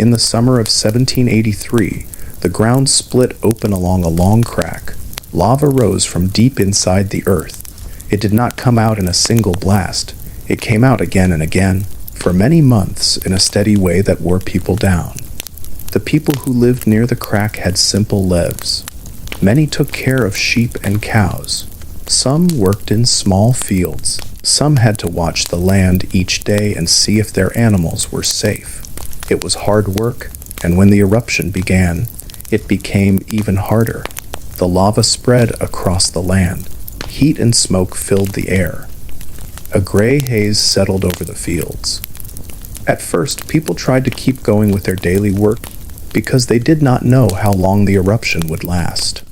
In the summer of 1783, the ground split open along a long crack. Lava rose from deep inside the earth. It did not come out in a single blast. It came out again and again, for many months, in a steady way that wore people down. The people who lived near the crack had simple lives. Many took care of sheep and cows. Some worked in small fields. Some had to watch the land each day and see if their animals were safe. It was hard work, and when the eruption began, it became even harder. The lava spread across the land. Heat and smoke filled the air. A gray haze settled over the fields. At first, people tried to keep going with their daily work because they did not know how long the eruption would last.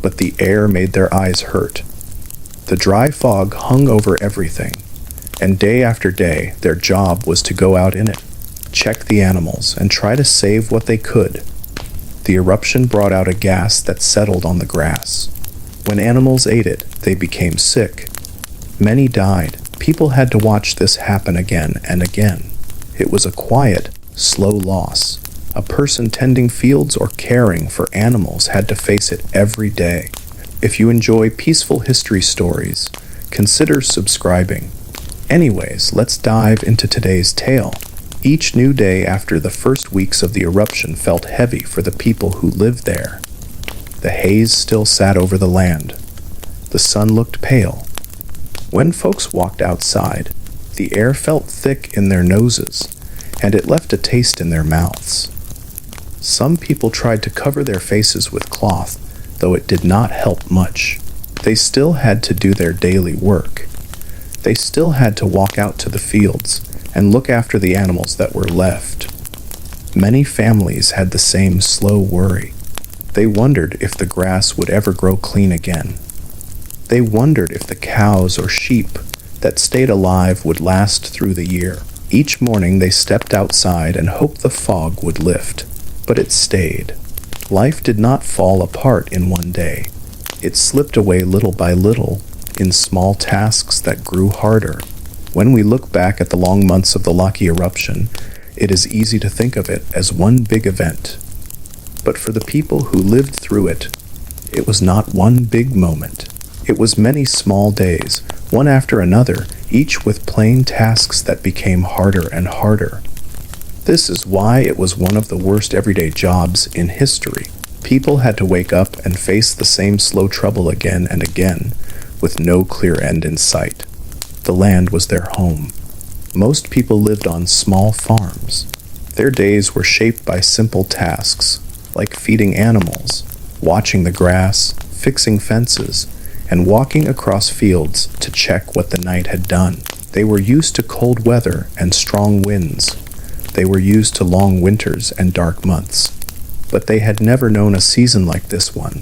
But the air made their eyes hurt. The dry fog hung over everything, and day after day, their job was to go out in it, check the animals, and try to save what they could. The eruption brought out a gas that settled on the grass. When animals ate it, they became sick. Many died. People had to watch this happen again and again. It was a quiet, slow loss. A person tending fields or caring for animals had to face it every day. If you enjoy peaceful history stories, consider subscribing. Anyways, let's dive into today's tale. Each new day after the first weeks of the eruption felt heavy for the people who lived there. The haze still sat over the land. The sun looked pale. When folks walked outside, the air felt thick in their noses, and it left a taste in their mouths. Some people tried to cover their faces with cloth, though it did not help much. They still had to do their daily work. They still had to walk out to the fields and look after the animals that were left. Many families had the same slow worry. They wondered if the grass would ever grow clean again. They wondered if the cows or sheep that stayed alive would last through the year. Each morning they stepped outside and hoped the fog would lift, but it stayed. Life did not fall apart in one day. It slipped away little by little in small tasks that grew harder. When we look back at the long months of the Laki eruption, it is easy to think of it as one big event. But for the people who lived through it, it was not one big moment. It was many small days, one after another, each with plain tasks that became harder and harder. This is why it was one of the worst everyday jobs in history. People had to wake up and face the same slow trouble again and again, with no clear end in sight. The land was their home. Most people lived on small farms. Their days were shaped by simple tasks, like feeding animals, watching the grass, fixing fences, and walking across fields to check what the night had done. They were used to cold weather and strong winds. They were used to long winters and dark months. But they had never known a season like this one.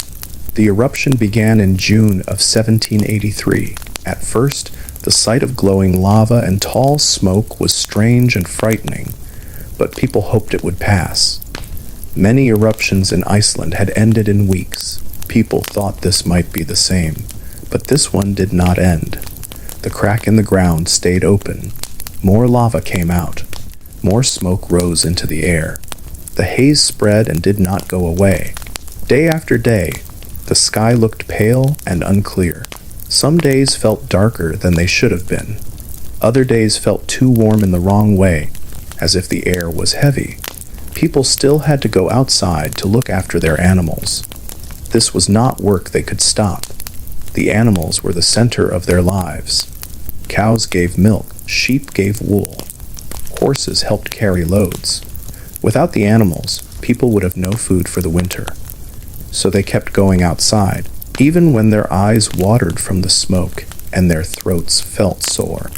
The eruption began in June of 1783. At first, the sight of glowing lava and tall smoke was strange and frightening, but people hoped it would pass. Many eruptions in Iceland had ended in weeks. People thought this might be the same, but this one did not end. The crack in the ground stayed open. More lava came out. More smoke rose into the air. The haze spread and did not go away. Day after day, the sky looked pale and unclear. Some days felt darker than they should have been. Other days felt too warm in the wrong way, as if the air was heavy. People still had to go outside to look after their animals. This was not work they could stop. The animals were the center of their lives. Cows gave milk, sheep gave wool. Horses helped carry loads. Without the animals, people would have no food for the winter. So they kept going outside, even when their eyes watered from the smoke and their throats felt sore.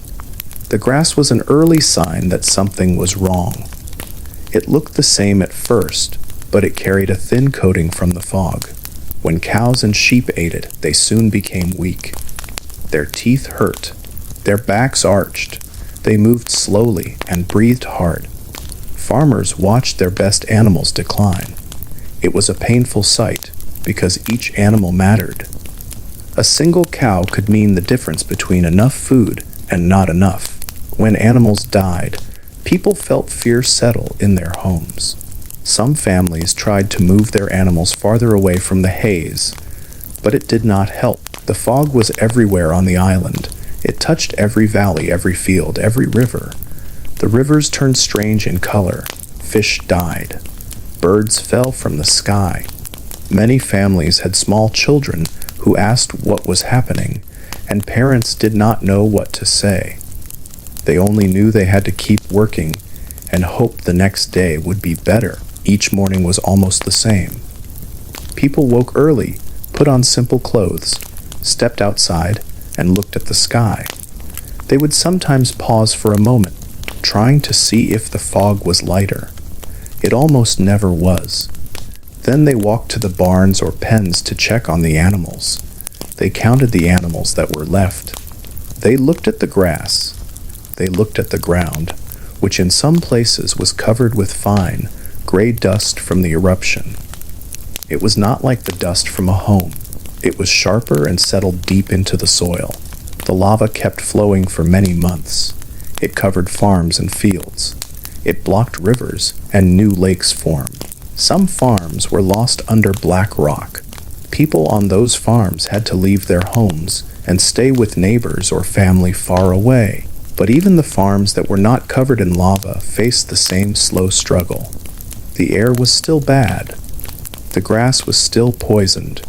The grass was an early sign that something was wrong. It looked the same at first, but it carried a thin coating from the fog. When cows and sheep ate it, they soon became weak. Their teeth hurt. Their backs arched. They moved slowly and breathed hard. Farmers watched their best animals decline. It was a painful sight because each animal mattered. A single cow could mean the difference between enough food and not enough. When animals died, People felt fear settle in their homes. Some families tried to move their animals farther away from the haze, but it did not help. The fog was everywhere on the island. It touched every valley, every field, every river. The rivers turned strange in color. Fish died. Birds fell from the sky. Many families had small children who asked what was happening, and parents did not know what to say. They only knew they had to keep working and hope the next day would be better. Each morning was almost the same. People woke early, put on simple clothes, stepped outside, and looked at the sky. They would sometimes pause for a moment, trying to see if the fog was lighter. It almost never was. Then they walked to the barns or pens to check on the animals. They counted the animals that were left. They looked at the grass. They looked at the ground, which in some places was covered with fine, gray dust from the eruption. It was not like the dust from a home. It was sharper and settled deep into the soil. The lava kept flowing for many months. It covered farms and fields. It blocked rivers, and new lakes formed. Some farms were lost under black rock. People on those farms had to leave their homes and stay with neighbors or family far away. But even the farms that were not covered in lava faced the same slow struggle. The air was still bad. The grass was still poisoned.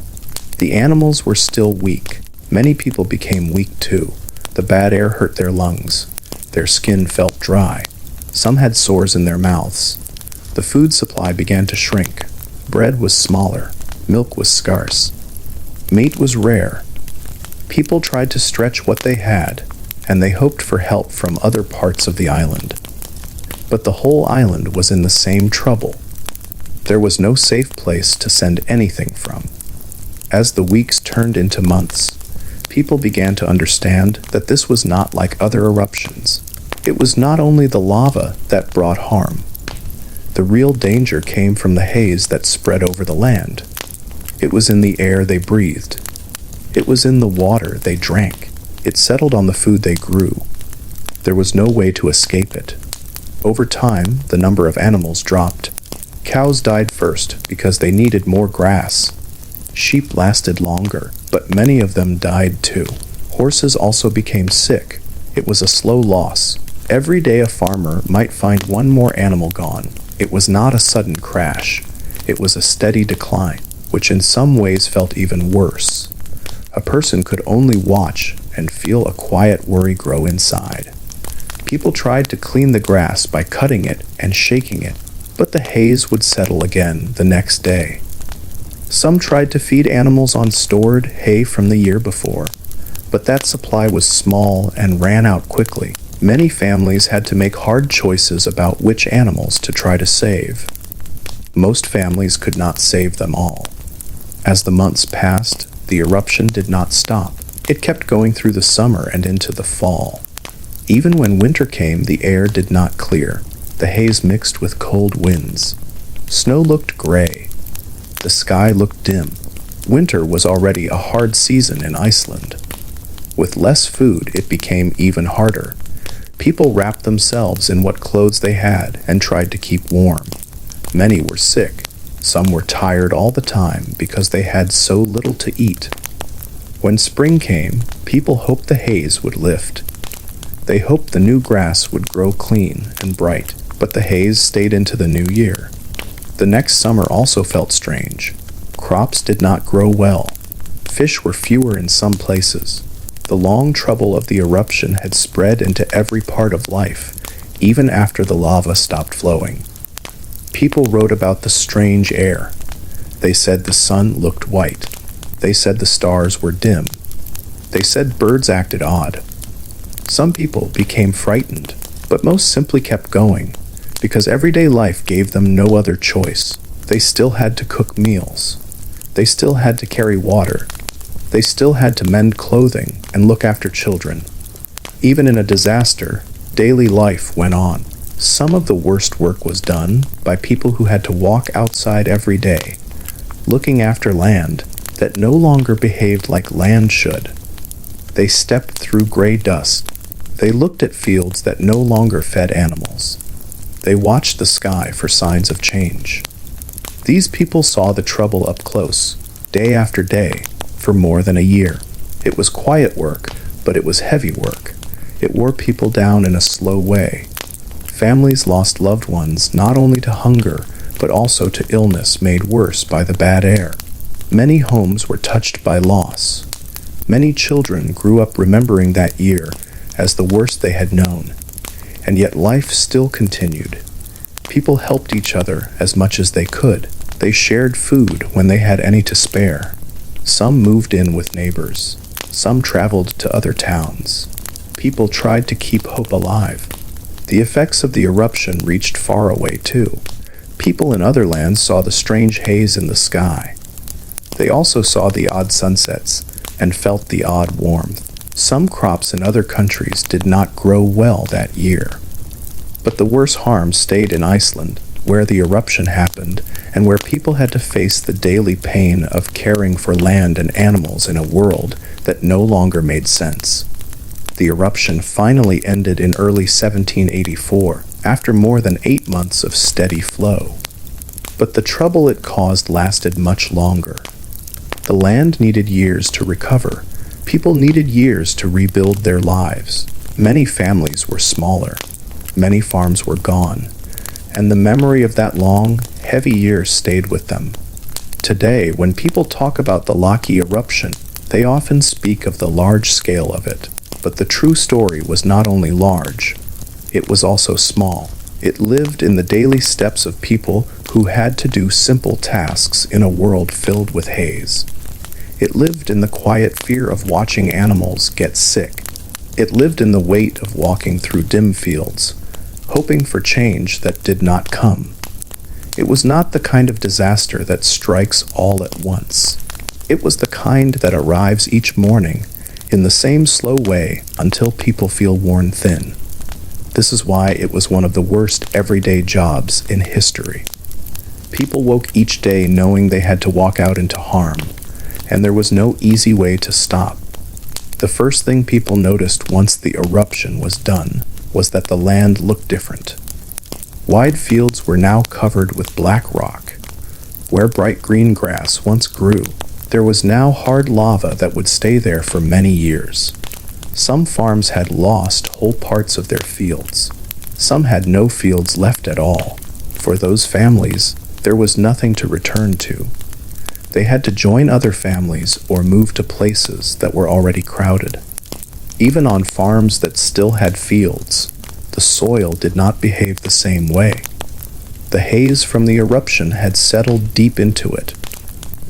The animals were still weak. Many people became weak too. The bad air hurt their lungs. Their skin felt dry. Some had sores in their mouths. The food supply began to shrink. Bread was smaller. Milk was scarce. Meat was rare. People tried to stretch what they had, and they hoped for help from other parts of the island. But the whole island was in the same trouble. There was no safe place to send anything from. As the weeks turned into months, people began to understand that this was not like other eruptions. It was not only the lava that brought harm. The real danger came from the haze that spread over the land. It was in the air they breathed. It was in the water they drank. It settled on the food they grew. There was no way to escape it. Over time, the number of animals dropped. Cows died first because they needed more grass. Sheep lasted longer, but many of them died too. Horses also became sick. It was a slow loss. Every day a farmer might find one more animal gone. It was not a sudden crash. It was a steady decline, which in some ways felt even worse. A person could only watch and feel a quiet worry grow inside. People tried to clean the grass by cutting it and shaking it, but the haze would settle again the next day. Some tried to feed animals on stored hay from the year before, but that supply was small and ran out quickly. Many families had to make hard choices about which animals to try to save. Most families could not save them all. As the months passed, the eruption did not stop. It kept going through the summer and into the fall. Even when winter came, the air did not clear. The haze mixed with cold winds. Snow looked gray. The sky looked dim. Winter was already a hard season in Iceland. With less food, it became even harder. People wrapped themselves in what clothes they had and tried to keep warm. Many were sick. Some were tired all the time because they had so little to eat. When spring came, people hoped the haze would lift. They hoped the new grass would grow clean and bright, but the haze stayed into the new year. The next summer also felt strange. Crops did not grow well. Fish were fewer in some places. The long trouble of the eruption had spread into every part of life, even after the lava stopped flowing. People wrote about the strange air. They said the sun looked white. They said the stars were dim. They said birds acted odd. Some people became frightened, but most simply kept going, because everyday life gave them no other choice. They still had to cook meals. They still had to carry water. They still had to mend clothing and look after children. Even in a disaster, daily life went on. Some of the worst work was done by people who had to walk outside every day, looking after land that no longer behaved like land should. They stepped through gray dust. They looked at fields that no longer fed animals. They watched the sky for signs of change. These people saw the trouble up close, day after day, for more than a year. It was quiet work, but it was heavy work. It wore people down in a slow way. Families lost loved ones not only to hunger, but also to illness made worse by the bad air. Many homes were touched by loss. Many children grew up remembering that year as the worst they had known. And yet life still continued. People helped each other as much as they could. They shared food when they had any to spare. Some moved in with neighbors. Some traveled to other towns. People tried to keep hope alive. The effects of the eruption reached far away too. People in other lands saw the strange haze in the sky. They also saw the odd sunsets and felt the odd warmth. Some crops in other countries did not grow well that year. But the worst harm stayed in Iceland, where the eruption happened and where people had to face the daily pain of caring for land and animals in a world that no longer made sense. The eruption finally ended in early 1784, after more than 8 months of steady flow. But the trouble it caused lasted much longer. The land needed years to recover. People needed years to rebuild their lives. Many families were smaller. Many farms were gone. And the memory of that long, heavy year stayed with them. Today, when people talk about the Laki eruption, they often speak of the large scale of it. But the true story was not only large, it was also small. It lived in the daily steps of people who had to do simple tasks in a world filled with haze. It lived in the quiet fear of watching animals get sick. It lived in the weight of walking through dim fields, hoping for change that did not come. It was not the kind of disaster that strikes all at once. It was the kind that arrives each morning in the same slow way until people feel worn thin. This is why it was one of the worst everyday jobs in history. People woke each day knowing they had to walk out into harm, and there was no easy way to stop. The first thing people noticed once the eruption was done was that the land looked different. Wide fields were now covered with black rock. Where bright green grass once grew, there was now hard lava that would stay there for many years. Some farms had lost whole parts of their fields. Some had no fields left at all. For those families, there was nothing to return to. They had to join other families or move to places that were already crowded. Even on farms that still had fields, the soil did not behave the same way. The haze from the eruption had settled deep into it.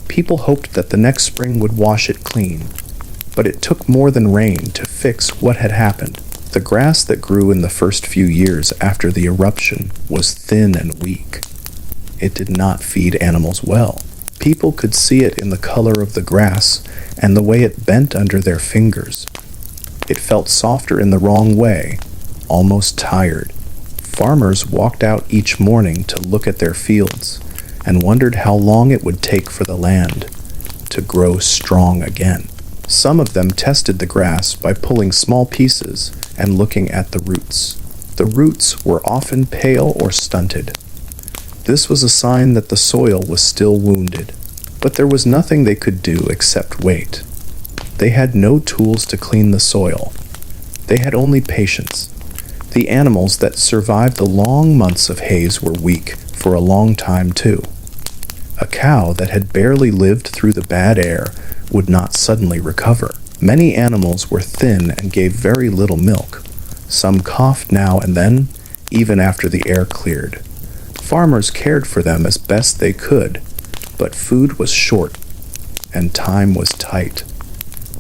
People hoped that the next spring would wash it clean, but it took more than rain to fix what had happened. The grass that grew in the first few years after the eruption was thin and weak. It did not feed animals well. People could see it in the color of the grass and the way it bent under their fingers. It felt softer in the wrong way, almost tired. Farmers walked out each morning to look at their fields and wondered how long it would take for the land to grow strong again. Some of them tested the grass by pulling small pieces and looking at the roots. The roots were often pale or stunted. This was a sign that the soil was still wounded, but there was nothing they could do except wait. They had no tools to clean the soil. They had only patience. The animals that survived the long months of haze were weak for a long time too. A cow that had barely lived through the bad air would not suddenly recover. Many animals were thin and gave very little milk. Some coughed now and then, even after the air cleared. Farmers cared for them as best they could, but food was short and time was tight.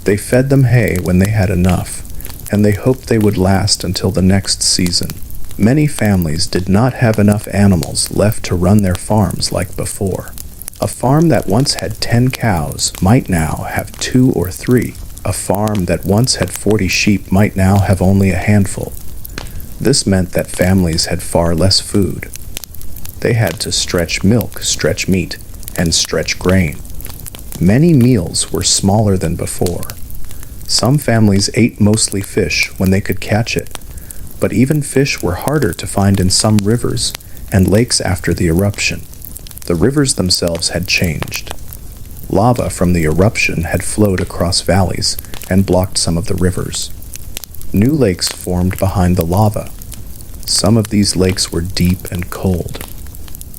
They fed them hay when they had enough, and they hoped they would last until the next season. Many families did not have enough animals left to run their farms like before. A farm that once had 10 cows might now have 2 or 3. A farm that once had 40 sheep might now have only a handful. This meant that families had far less food. They had to stretch milk, stretch meat, and stretch grain. Many meals were smaller than before. Some families ate mostly fish when they could catch it, But even fish were harder to find in some rivers and lakes after the eruption. The rivers themselves had changed. Lava from the eruption had flowed across valleys and blocked some of the rivers. New lakes formed behind the lava. Some of these lakes were deep and cold.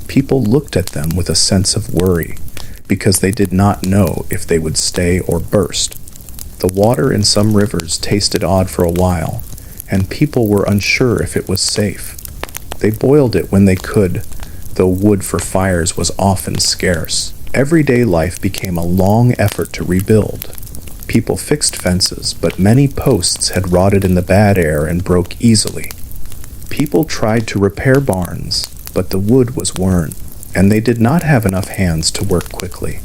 People looked at them with a sense of worry because they did not know if they would stay or burst. The water in some rivers tasted odd for a while, and people were unsure if it was safe. They boiled it when they could, though wood for fires was often scarce. Everyday life became a long effort to rebuild. People fixed fences, but many posts had rotted in the bad air and broke easily. People tried to repair barns, but the wood was worn, and they did not have enough hands to work quickly.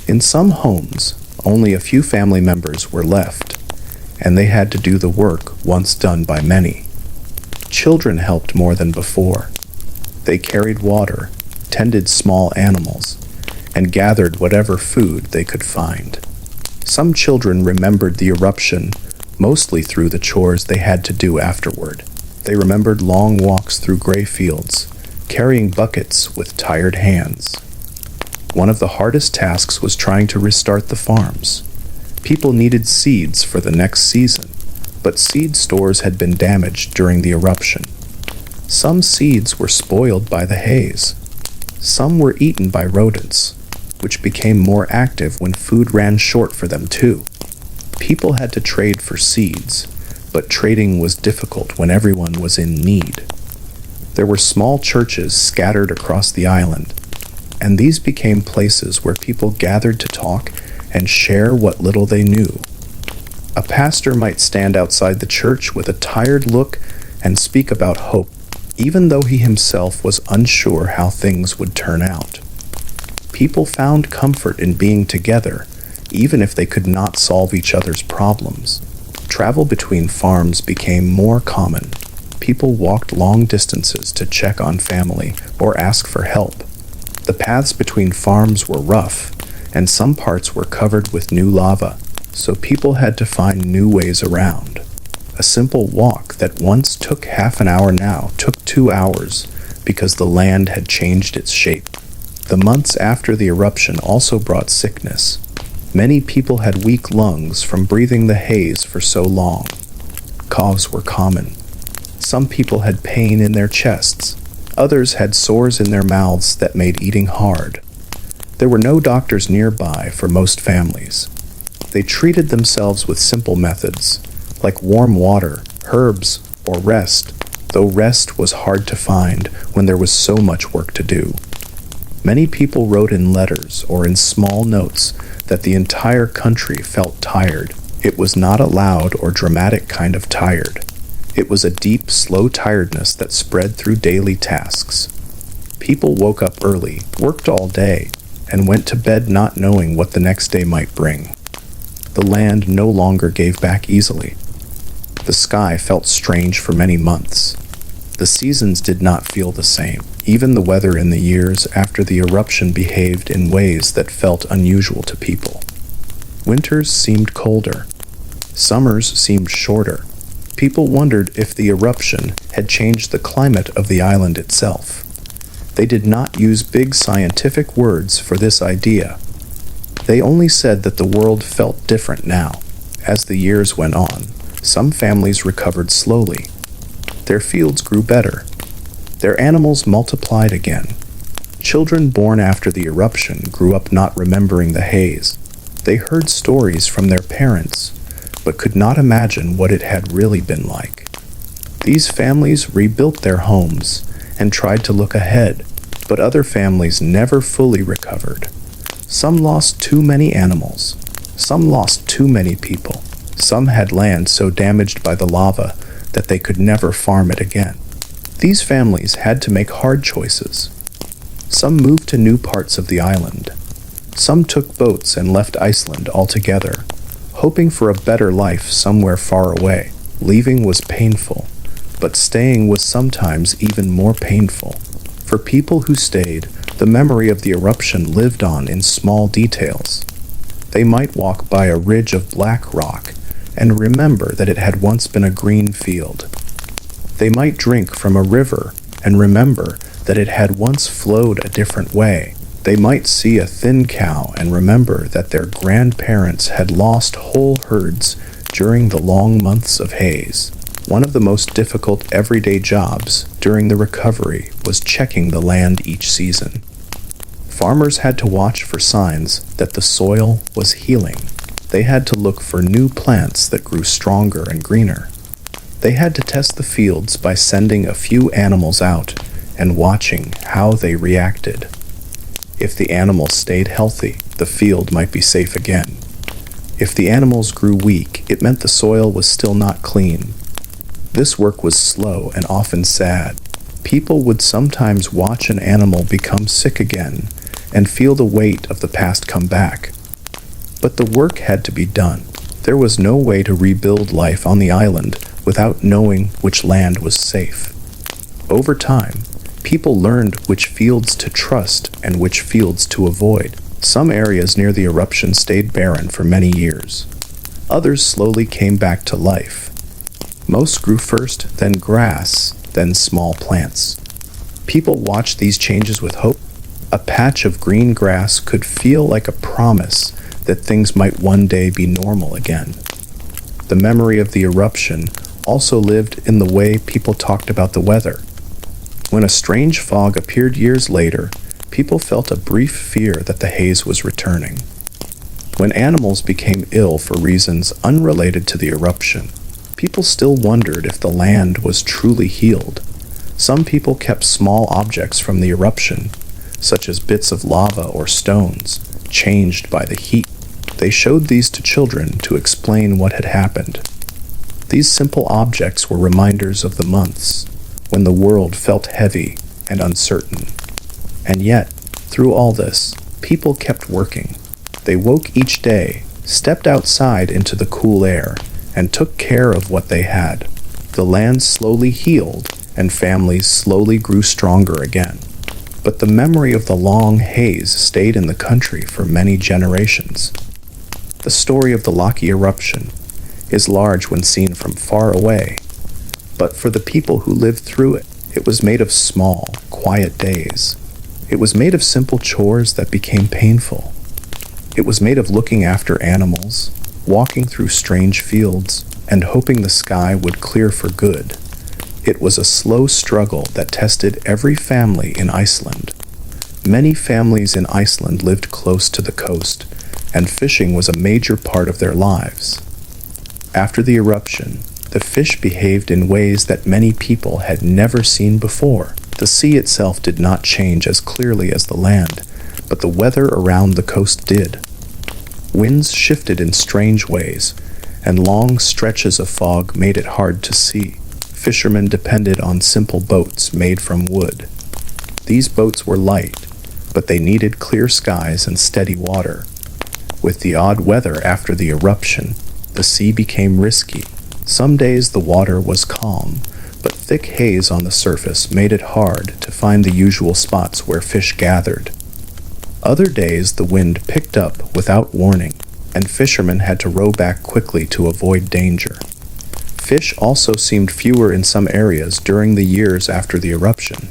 In some homes, only a few family members were left, and they had to do the work once done by many. Children helped more than before. They carried water, tended small animals, and gathered whatever food they could find. Some children remembered the eruption mostly through the chores they had to do afterward. They remembered long walks through gray fields, carrying buckets with tired hands. One of the hardest tasks was trying to restart the farms. People needed seeds for the next season, but seed stores had been damaged during the eruption. Some seeds were spoiled by the haze. Some were eaten by rodents, which became more active when food ran short for them too. People had to trade for seeds, but trading was difficult when everyone was in need. There were small churches scattered across the island, and these became places where people gathered to talk and share what little they knew. A pastor might stand outside the church with a tired look and speak about hope, even though he himself was unsure how things would turn out. People found comfort in being together, even if they could not solve each other's problems. Travel between farms became more common. People walked long distances to check on family or ask for help. The paths between farms were rough, and some parts were covered with new lava, so people had to find new ways around. A simple walk that once took half an hour now took 2 hours because the land had changed its shape. The months after the eruption also brought sickness. Many people had weak lungs from breathing the haze for so long. Coughs were common. Some people had pain in their chests. Others had sores in their mouths that made eating hard. There were no doctors nearby for most families. They treated themselves with simple methods, like warm water, herbs, or rest, though rest was hard to find when there was so much work to do. Many people wrote in letters or in small notes that the entire country felt tired. It was not a loud or dramatic kind of tired. It was a deep, slow tiredness that spread through daily tasks. People woke up early, worked all day, and went to bed not knowing what the next day might bring. The land no longer gave back easily. The sky felt strange for many months. The seasons did not feel the same. Even the weather in the years after the eruption behaved in ways that felt unusual to people. Winters seemed colder. Summers seemed shorter. People wondered if the eruption had changed the climate of the island itself. They did not use big scientific words for this idea. They only said that the world felt different now. As the years went on, some families recovered slowly. Their fields grew better. Their animals multiplied again. Children born after the eruption grew up not remembering the haze. They heard stories from their parents, but could not imagine what it had really been like. These families rebuilt their homes and tried to look ahead, but other families never fully recovered. Some lost too many animals. Some lost too many people. Some had land so damaged by the lava that they could never farm it again. These families had to make hard choices. Some moved to new parts of the island. Some took boats and left Iceland altogether, hoping for a better life somewhere far away. Leaving was painful, but staying was sometimes even more painful. For people who stayed, the memory of the eruption lived on in small details. They might walk by a ridge of black rock and remember that it had once been a green field. They might drink from a river and remember that it had once flowed a different way. They might see a thin cow and remember that their grandparents had lost whole herds during the long months of haze. One of the most difficult everyday jobs during the recovery was checking the land each season. Farmers had to watch for signs that the soil was healing. They had to look for new plants that grew stronger and greener. They had to test the fields by sending a few animals out and watching how they reacted. If the animals stayed healthy, the field might be safe again. If the animals grew weak, it meant the soil was still not clean. This work was slow and often sad. People would sometimes watch an animal become sick again and feel the weight of the past come back. But the work had to be done. There was no way to rebuild life on the island without knowing which land was safe. Over time, people learned which fields to trust and which fields to avoid. Some areas near the eruption stayed barren for many years. Others slowly came back to life. Most grew first, then grass, then small plants. People watched these changes with hope. A patch of green grass could feel like a promise that things might one day be normal again. The memory of the eruption also lived in the way people talked about the weather. When a strange fog appeared years later, people felt a brief fear that the haze was returning. When animals became ill for reasons unrelated to the eruption, people still wondered if the land was truly healed. Some people kept small objects from the eruption, such as bits of lava or stones, changed by the heat. They showed these to children to explain what had happened. These simple objects were reminders of the months when the world felt heavy and uncertain. And yet, through all this, people kept working. They woke each day, stepped outside into the cool air, and took care of what they had. The land slowly healed, and families slowly grew stronger again. But the memory of the long haze stayed in the country for many generations. The story of the Laki eruption is large when seen from far away, but for the people who lived through it, it was made of small, quiet days. It was made of simple chores that became painful. It was made of looking after animals, walking through strange fields, and hoping the sky would clear for good. It was a slow struggle that tested every family in Iceland. Many families in Iceland lived close to the coast, and fishing was a major part of their lives. After the eruption, the fish behaved in ways that many people had never seen before. The sea itself did not change as clearly as the land, but the weather around the coast did. Winds shifted in strange ways, and long stretches of fog made it hard to see. Fishermen depended on simple boats made from wood. These boats were light, but they needed clear skies and steady water. With the odd weather after the eruption, the sea became risky. Some days the water was calm, but thick haze on the surface made it hard to find the usual spots where fish gathered. Other days the wind picked up without warning, and fishermen had to row back quickly to avoid danger. Fish also seemed fewer in some areas during the years after the eruption.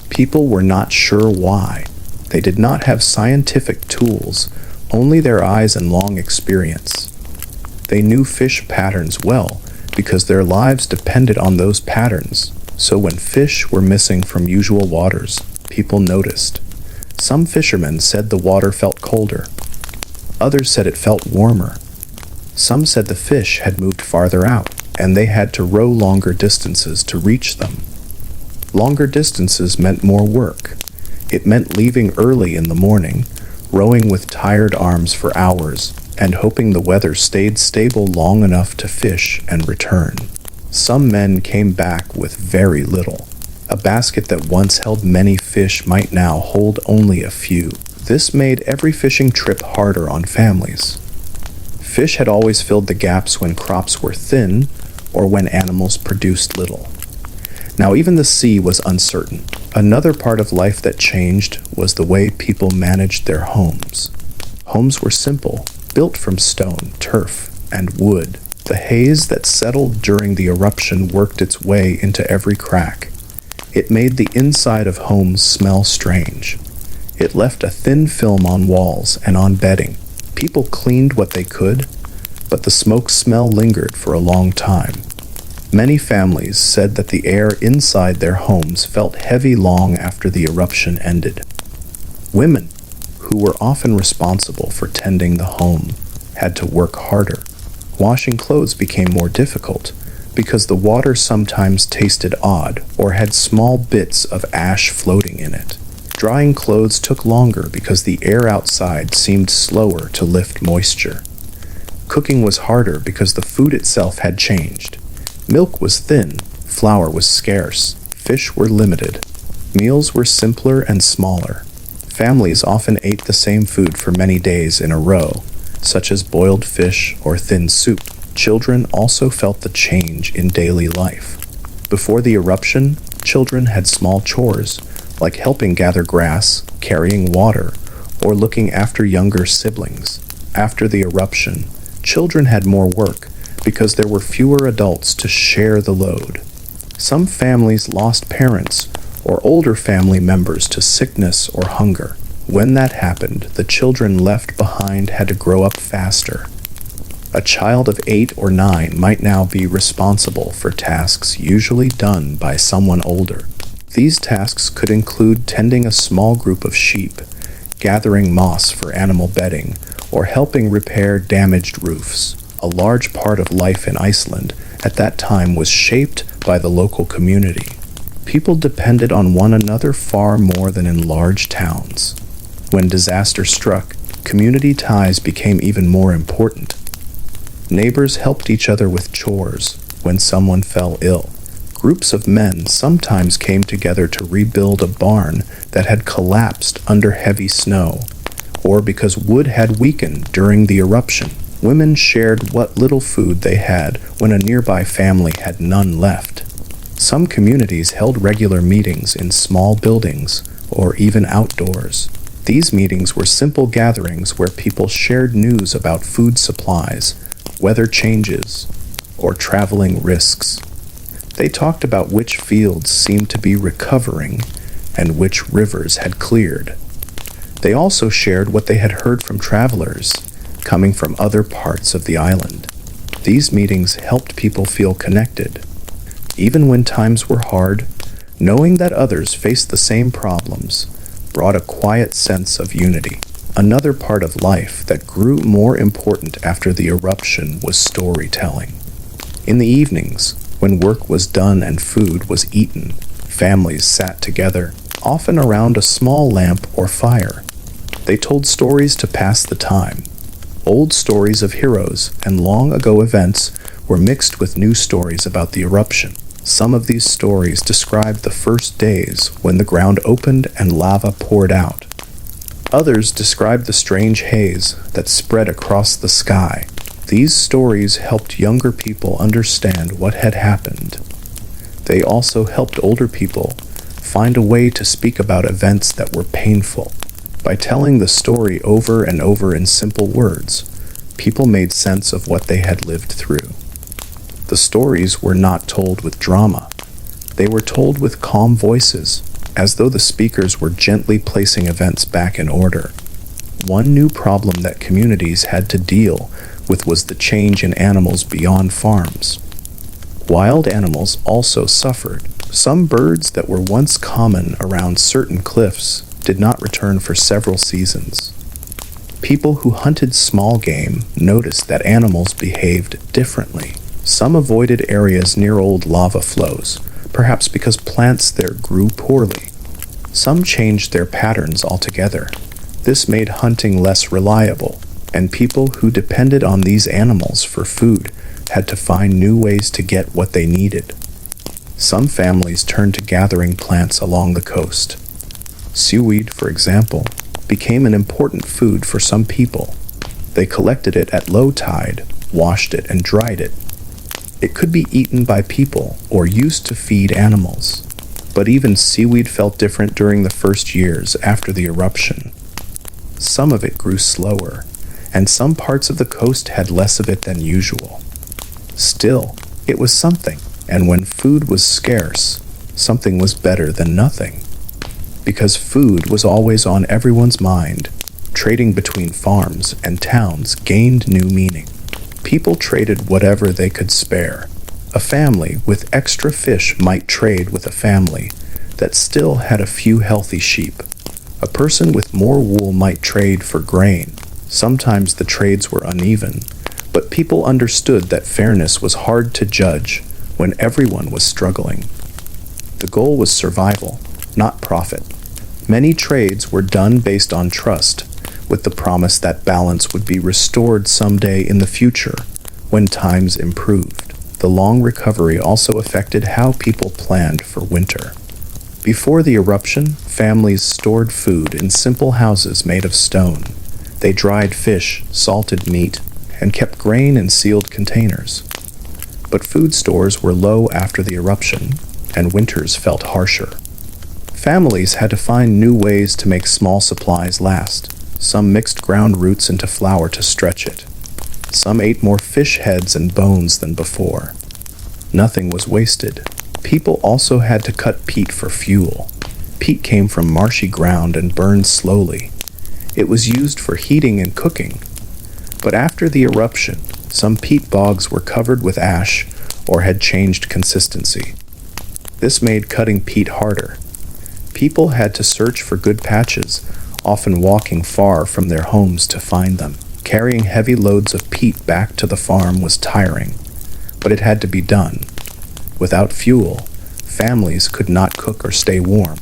People were not sure why. They did not have scientific tools, only their eyes and long experience. They knew fish patterns well because their lives depended on those patterns, so when fish were missing from usual waters, people noticed. Some fishermen said the water felt colder. Others said it felt warmer. Some said the fish had moved farther out, and they had to row longer distances to reach them. Longer distances meant more work. It meant leaving early in the morning, rowing with tired arms for hours, and hoping the weather stayed stable long enough to fish and return. Some men came back with very little. A basket that once held many fish might now hold only a few. This made every fishing trip harder on families. Fish had always filled the gaps when crops were thin or when animals produced little. Now even the sea was uncertain. Another part of life that changed was the way people managed their homes. Homes were simple, built from stone, turf, and wood. The haze that settled during the eruption worked its way into every crack. It made the inside of homes smell strange. It left a thin film on walls and on bedding. People cleaned what they could, but the smoke smell lingered for a long time. Many families said that the air inside their homes felt heavy long after the eruption ended. Women, who were often responsible for tending the home, had to work harder. Washing clothes became more difficult because the water sometimes tasted odd or had small bits of ash floating in it. Drying clothes took longer because the air outside seemed slower to lift moisture. Cooking was harder because the food itself had changed. Milk was thin, flour was scarce, fish were limited. Meals were simpler and smaller. Families often ate the same food for many days in a row, such as boiled fish or thin soup. Children also felt the change in daily life. Before the eruption, children had small chores, like helping gather grass, carrying water, or looking after younger siblings. After the eruption, children had more work because there were fewer adults to share the load. Some families lost parents or older family members to sickness or hunger. When that happened, the children left behind had to grow up faster. A child of 8 or 9 might now be responsible for tasks usually done by someone older. These tasks could include tending a small group of sheep, gathering moss for animal bedding, or helping repair damaged roofs. A large part of life in Iceland at that time was shaped by the local community. People depended on one another far more than in large towns. When disaster struck, community ties became even more important. Neighbors helped each other with chores when someone fell ill. Groups of men sometimes came together to rebuild a barn that had collapsed under heavy snow, or because wood had weakened during the eruption. Women shared what little food they had when a nearby family had none left. Some communities held regular meetings in small buildings or even outdoors. These meetings were simple gatherings where people shared news about food supplies, weather changes, or traveling risks. They talked about which fields seemed to be recovering and which rivers had cleared. They also shared what they had heard from travelers coming from other parts of the island. These meetings helped people feel connected. Even when times were hard, knowing that others faced the same problems brought a quiet sense of unity. Another part of life that grew more important after the eruption was storytelling. In the evenings, when work was done and food was eaten, families sat together, often around a small lamp or fire. They told stories to pass the time. Old stories of heroes and long-ago events were mixed with new stories about the eruption. Some of these stories described the first days when the ground opened and lava poured out. Others described the strange haze that spread across the sky. These stories helped younger people understand what had happened. They also helped older people find a way to speak about events that were painful. By telling the story over and over in simple words, people made sense of what they had lived through. The stories were not told with drama. They were told with calm voices, as though the speakers were gently placing events back in order. One new problem that communities had to deal with was the change in animals beyond farms. Wild animals also suffered. Some birds that were once common around certain cliffs did not return for several seasons. People who hunted small game noticed that animals behaved differently. Some avoided areas near old lava flows, perhaps because plants there grew poorly. Some changed their patterns altogether. This made hunting less reliable, and people who depended on these animals for food had to find new ways to get what they needed. Some families turned to gathering plants along the coast. Seaweed, for example, became an important food for some people. They collected it at low tide, washed it, and dried it. It could be eaten by people or used to feed animals. But even seaweed felt different during the first years after the eruption. Some of it grew slower, and some parts of the coast had less of it than usual. Still, it was something, and when food was scarce, something was better than nothing. Because food was always on everyone's mind, trading between farms and towns gained new meaning. People traded whatever they could spare. A family with extra fish might trade with a family that still had a few healthy sheep. A person with more wool might trade for grain. Sometimes the trades were uneven, but people understood that fairness was hard to judge when everyone was struggling. The goal was survival, not profit. Many trades were done based on trust, with the promise that balance would be restored someday in the future when times improved. The long recovery also affected how people planned for winter. Before the eruption, families stored food in simple houses made of stone. They dried fish, salted meat, and kept grain in sealed containers. But food stores were low after the eruption, and winters felt harsher. Families had to find new ways to make small supplies last. Some mixed ground roots into flour to stretch it. Some ate more fish heads and bones than before. Nothing was wasted. People also had to cut peat for fuel. Peat came from marshy ground and burned slowly. It was used for heating and cooking. But after the eruption, some peat bogs were covered with ash or had changed consistency. This made cutting peat harder. People had to search for good patches, often walking far from their homes to find them. Carrying heavy loads of peat back to the farm was tiring, but it had to be done. Without fuel, families could not cook or stay warm.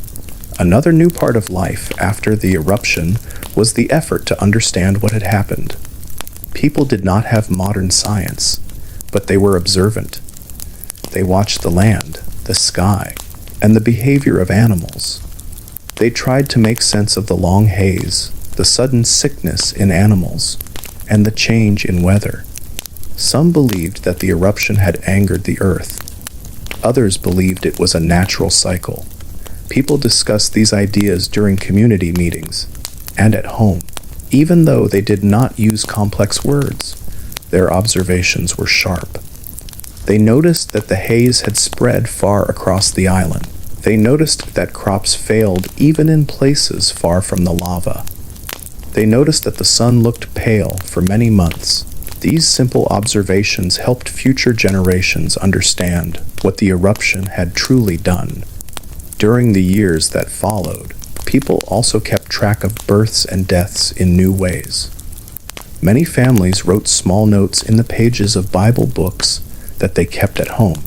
Another new part of life after the eruption was the effort to understand what had happened. People did not have modern science, but they were observant. They watched the land, the sky, and the behavior of animals. They tried to make sense of the long haze, the sudden sickness in animals, and the change in weather. Some believed that the eruption had angered the earth. Others believed it was a natural cycle. People discussed these ideas during community meetings and at home. Even though they did not use complex words, their observations were sharp. They noticed that the haze had spread far across the island. They noticed that crops failed even in places far from the lava. They noticed that the sun looked pale for many months. These simple observations helped future generations understand what the eruption had truly done. During the years that followed, people also kept track of births and deaths in new ways. Many families wrote small notes in the pages of Bible books that they kept at home.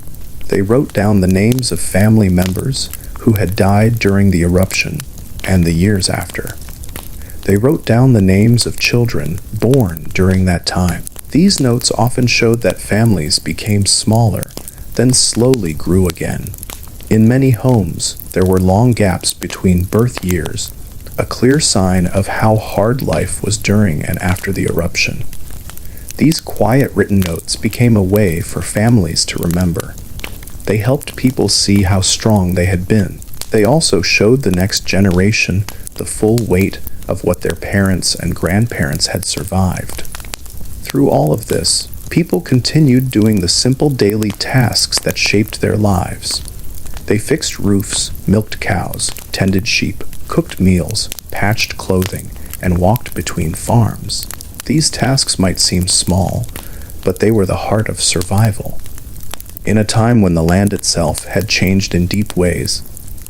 They wrote down the names of family members who had died during the eruption and the years after. They wrote down the names of children born during that time. These notes often showed that families became smaller, then slowly grew again. In many homes, there were long gaps between birth years, a clear sign of how hard life was during and after the eruption. These quiet written notes became a way for families to remember. They helped people see how strong they had been. They also showed the next generation the full weight of what their parents and grandparents had survived. Through all of this, people continued doing the simple daily tasks that shaped their lives. They fixed roofs, milked cows, tended sheep, cooked meals, patched clothing, and walked between farms. These tasks might seem small, but they were the heart of survival. In a time when the land itself had changed in deep ways,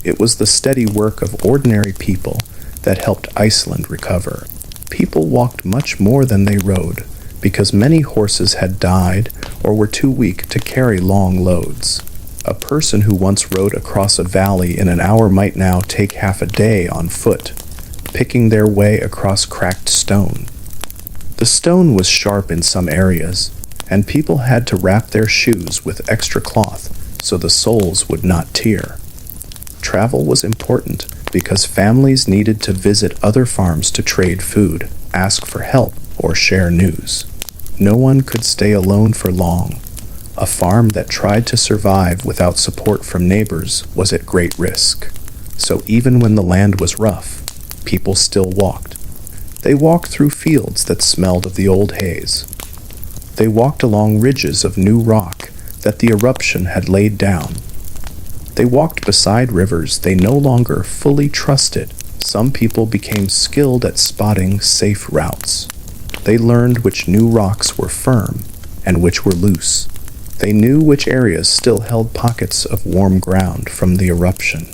it was the steady work of ordinary people that helped Iceland recover. People walked much more than they rode, because many horses had died or were too weak to carry long loads. A person who once rode across a valley in an hour might now take half a day on foot, picking their way across cracked stone. The stone was sharp in some areas, and people had to wrap their shoes with extra cloth so the soles would not tear. Travel was important because families needed to visit other farms to trade food, ask for help, or share news. No one could stay alone for long. A farm that tried to survive without support from neighbors was at great risk. So even when the land was rough, people still walked. They walked through fields that smelled of the old haze. They walked along ridges of new rock that the eruption had laid down. They walked beside rivers they no longer fully trusted. Some people became skilled at spotting safe routes. They learned which new rocks were firm and which were loose. They knew which areas still held pockets of warm ground from the eruption.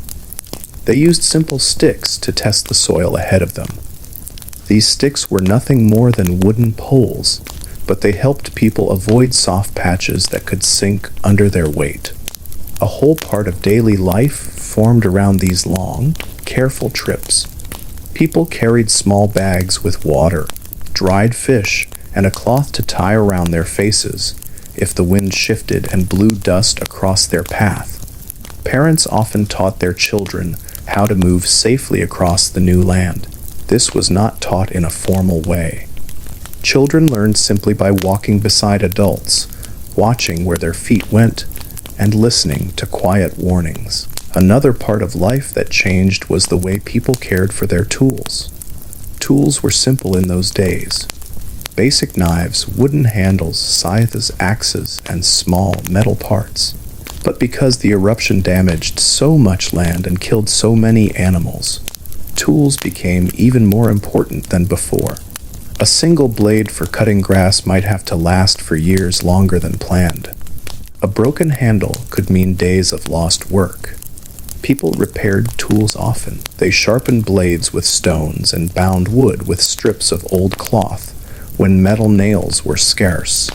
They used simple sticks to test the soil ahead of them. These sticks were nothing more than wooden poles, but they helped people avoid soft patches that could sink under their weight. A whole part of daily life formed around these long, careful trips. People carried small bags with water, dried fish, and a cloth to tie around their faces if the wind shifted and blew dust across their path. Parents often taught their children how to move safely across the new land. This was not taught in a formal way. Children learned simply by walking beside adults, watching where their feet went, and listening to quiet warnings. Another part of life that changed was the way people cared for their tools. Tools were simple in those days. Basic knives, wooden handles, scythes, axes, and small metal parts. But because the eruption damaged so much land and killed so many animals, tools became even more important than before. A single blade for cutting grass might have to last for years longer than planned. A broken handle could mean days of lost work. People repaired tools often. They sharpened blades with stones and bound wood with strips of old cloth when metal nails were scarce.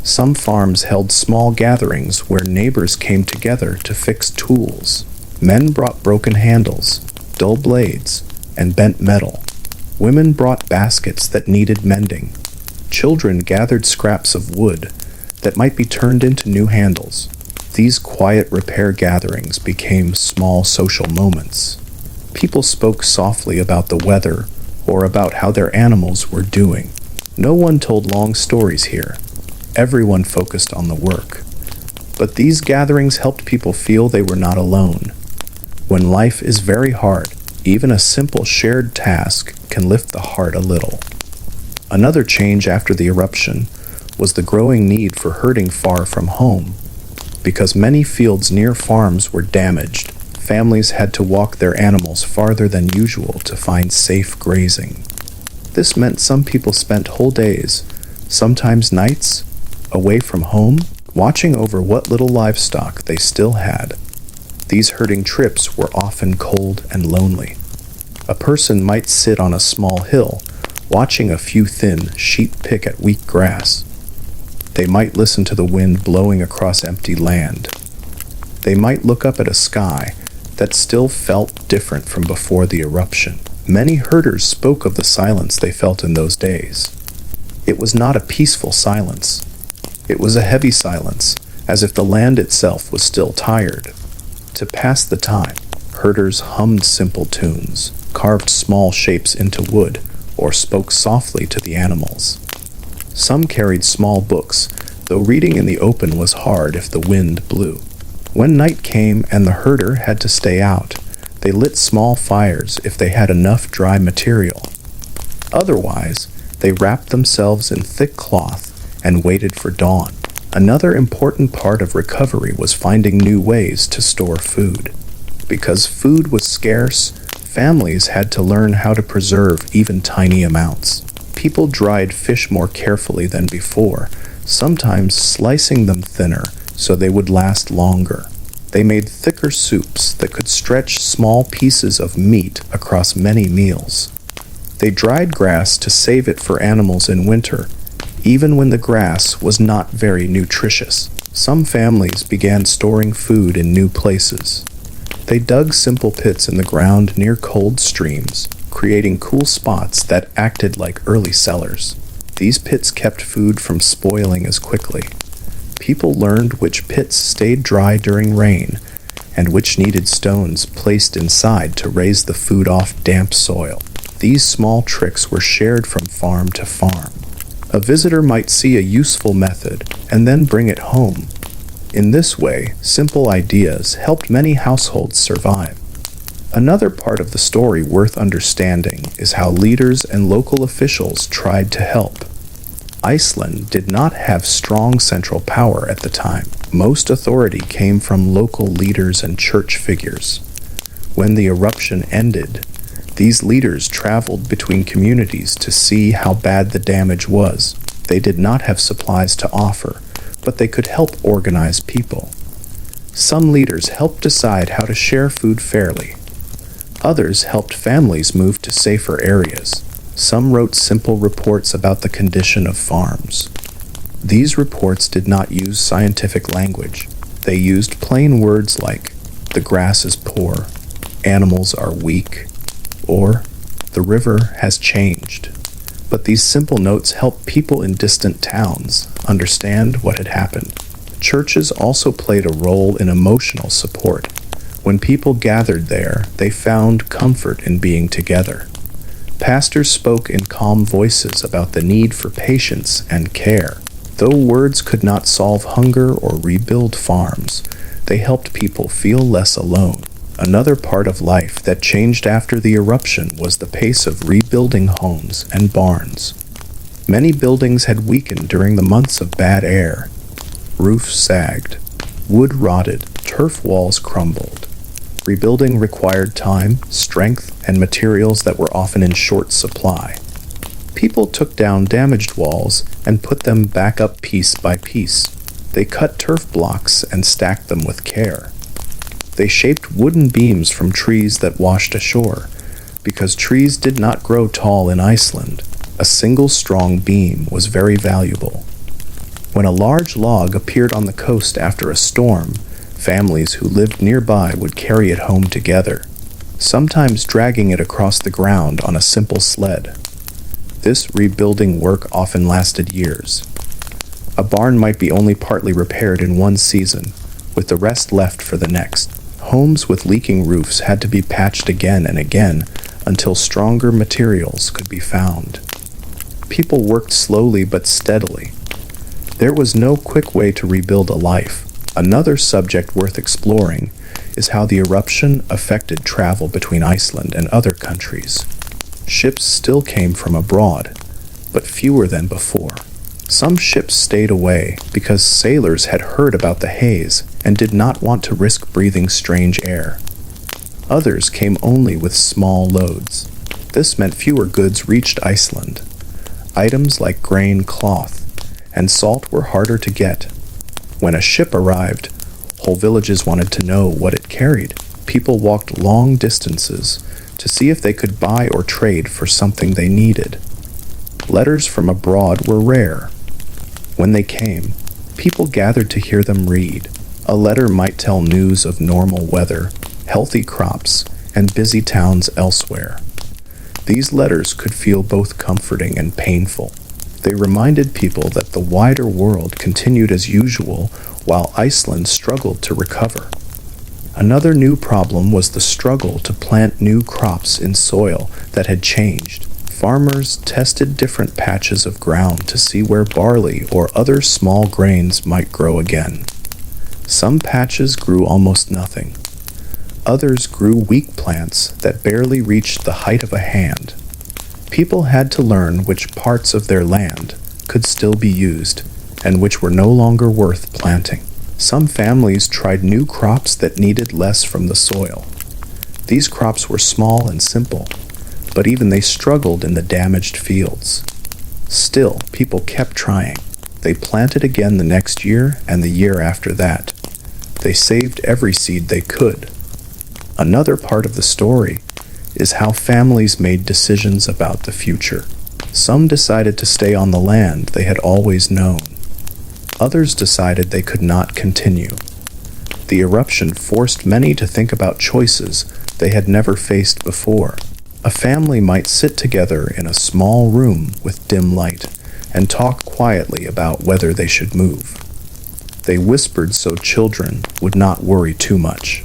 Some farms held small gatherings where neighbors came together to fix tools. Men brought broken handles, dull blades, and bent metal. Women brought baskets that needed mending. Children gathered scraps of wood that might be turned into new handles. These quiet repair gatherings became small social moments. People spoke softly about the weather or about how their animals were doing. No one told long stories here. Everyone focused on the work. But these gatherings helped people feel they were not alone. When life is very hard, even a simple shared task can lift the heart a little. Another change after the eruption was the growing need for herding far from home. Because many fields near farms were damaged, families had to walk their animals farther than usual to find safe grazing. This meant some people spent whole days, sometimes nights, away from home, watching over what little livestock they still had. These herding trips were often cold and lonely. A person might sit on a small hill, watching a few thin sheep pick at weak grass. They might listen to the wind blowing across empty land. They might look up at a sky that still felt different from before the eruption. Many herders spoke of the silence they felt in those days. It was not a peaceful silence. It was a heavy silence, as if the land itself was still tired. To pass the time, herders hummed simple tunes, carved small shapes into wood, or spoke softly to the animals. Some carried small books, though reading in the open was hard if the wind blew. When night came and the herder had to stay out, they lit small fires if they had enough dry material. Otherwise, they wrapped themselves in thick cloth and waited for dawn. Another important part of recovery was finding new ways to store food. Because food was scarce, families had to learn how to preserve even tiny amounts. People dried fish more carefully than before, sometimes slicing them thinner so they would last longer. They made thicker soups that could stretch small pieces of meat across many meals. They dried grass to save it for animals in winter, even when the grass was not very nutritious. Some families began storing food in new places. They dug simple pits in the ground near cold streams, creating cool spots that acted like early cellars. These pits kept food from spoiling as quickly. People learned which pits stayed dry during rain and which needed stones placed inside to raise the food off damp soil. These small tricks were shared from farm to farm. A visitor might see a useful method and then bring it home. In this way, simple ideas helped many households survive. Another part of the story worth understanding is how leaders and local officials tried to help. Iceland did not have strong central power at the time. Most authority came from local leaders and church figures. When the eruption ended, these leaders traveled between communities to see how bad the damage was. They did not have supplies to offer, but they could help organize people. Some leaders helped decide how to share food fairly. Others helped families move to safer areas. Some wrote simple reports about the condition of farms. These reports did not use scientific language. They used plain words like, "The grass is poor," "Animals are weak," or "The river has changed." But these simple notes helped people in distant towns understand what had happened. Churches also played a role in emotional support. When people gathered there, they found comfort in being together. Pastors spoke in calm voices about the need for patience and care. Though words could not solve hunger or rebuild farms, they helped people feel less alone. Another part of life that changed after the eruption was the pace of rebuilding homes and barns. Many buildings had weakened during the months of bad air. Roofs sagged, wood rotted, turf walls crumbled. Rebuilding required time, strength, and materials that were often in short supply. People took down damaged walls and put them back up piece by piece. They cut turf blocks and stacked them with care. They shaped wooden beams from trees that washed ashore. Because trees did not grow tall in Iceland, a single strong beam was very valuable. When a large log appeared on the coast after a storm, families who lived nearby would carry it home together, sometimes dragging it across the ground on a simple sled. This rebuilding work often lasted years. A barn might be only partly repaired in one season, with the rest left for the next. Homes with leaking roofs had to be patched again and again until stronger materials could be found. People worked slowly but steadily. There was no quick way to rebuild a life. Another subject worth exploring is how the eruption affected travel between Iceland and other countries. Ships still came from abroad, but fewer than before. Some ships stayed away because sailors had heard about the haze and did not want to risk breathing strange air. Others came only with small loads. This meant fewer goods reached Iceland. Items like grain, cloth, and salt were harder to get. When a ship arrived, whole villages wanted to know what it carried. People walked long distances to see if they could buy or trade for something they needed. Letters from abroad were rare. When they came, people gathered to hear them read. A letter might tell news of normal weather, healthy crops, and busy towns elsewhere. These letters could feel both comforting and painful. They reminded people that the wider world continued as usual while Iceland struggled to recover. Another new problem was the struggle to plant new crops in soil that had changed. Farmers tested different patches of ground to see where barley or other small grains might grow again. Some patches grew almost nothing. Others grew weak plants that barely reached the height of a hand. People had to learn which parts of their land could still be used and which were no longer worth planting. Some families tried new crops that needed less from the soil. These crops were small and simple, but even they struggled in the damaged fields. Still, people kept trying. They planted again the next year and the year after that. They saved every seed they could. Another part of the story is how families made decisions about the future. Some decided to stay on the land they had always known. Others decided they could not continue. The eruption forced many to think about choices they had never faced before. A family might sit together in a small room with dim light and talk quietly about whether they should move. They whispered so children would not worry too much.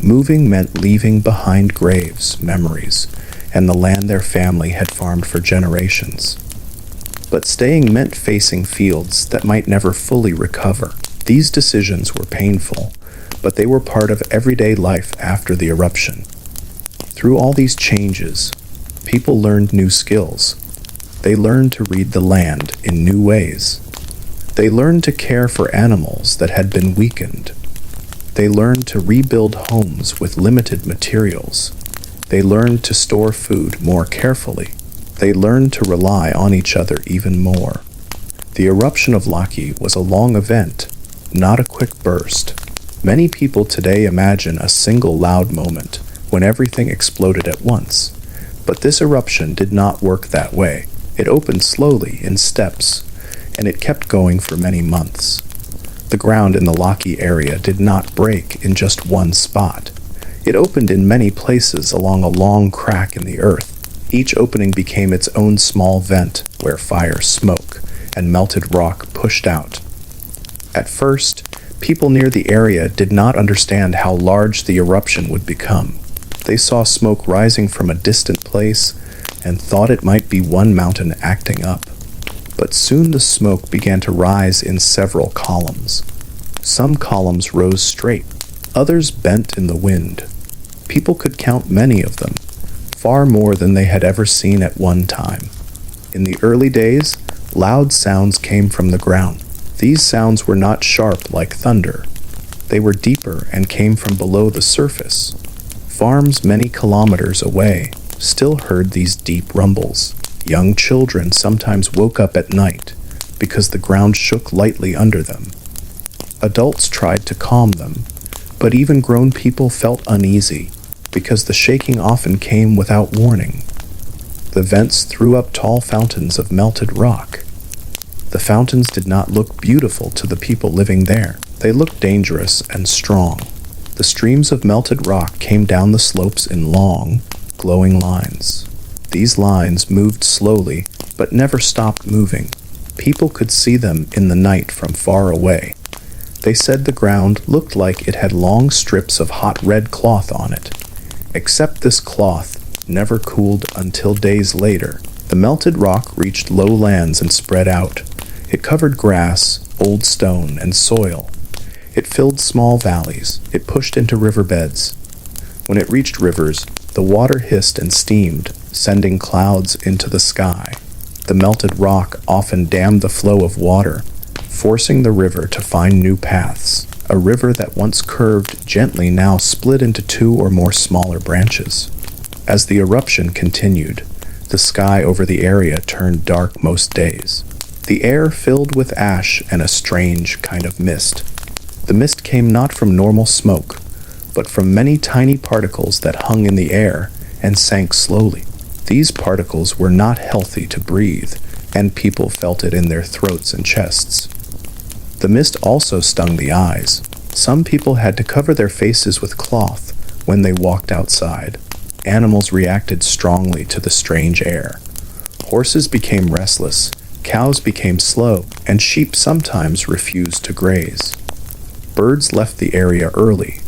Moving meant leaving behind graves, memories, and the land their family had farmed for generations. But staying meant facing fields that might never fully recover. These decisions were painful, but they were part of everyday life after the eruption. Through all these changes, people learned new skills. they learned to read the land in new ways. They learned to care for animals that had been weakened. They learned to rebuild homes with limited materials. They learned to store food more carefully. They learned to rely on each other even more. The eruption of Laki was a long event, not a quick burst. Many people today imagine a single loud moment when everything exploded at once. But this eruption did not work that way. It opened slowly in steps, and it kept going for many months. The ground in the Laki area did not break in just one spot. It opened in many places along a long crack in the earth. Each opening became its own small vent where fire, smoke, and melted rock pushed out. At first, people near the area did not understand how large the eruption would become. They saw smoke rising from a distant place and thought it might be one mountain acting up. But soon the smoke began to rise in several columns. Some columns rose straight, others bent in the wind. People could count many of them, far more than they had ever seen at one time. In the early days, loud sounds came from the ground. These sounds were not sharp like thunder. They were deeper and came from below the surface. Farms many kilometers away still heard these deep rumbles. Young children sometimes woke up at night because the ground shook lightly under them. Adults tried to calm them, but even grown people felt uneasy because the shaking often came without warning. The vents threw up tall fountains of melted rock. The fountains did not look beautiful to the people living there. They looked dangerous and strong. The streams of melted rock came down the slopes in long, glowing lines. These lines moved slowly, but never stopped moving. People could see them in the night from far away. They said the ground looked like it had long strips of hot red cloth on it. Except this cloth never cooled until days later. The melted rock reached low lands and spread out. It covered grass, old stone, and soil. It filled small valleys. It pushed into riverbeds. When it reached rivers, the water hissed and steamed, sending clouds into the sky. The melted rock often dammed the flow of water, forcing the river to find new paths. A river that once curved gently now split into two or more smaller branches. As the eruption continued, the sky over the area turned dark most days. The air filled with ash and a strange kind of mist. The mist came not from normal smoke, but from many tiny particles that hung in the air and sank slowly. These particles were not healthy to breathe, and people felt it in their throats and chests. The mist also stung the eyes. Some people had to cover their faces with cloth when they walked outside. Animals reacted strongly to the strange air. Horses became restless, cows became slow, and sheep sometimes refused to graze. Birds left the area early.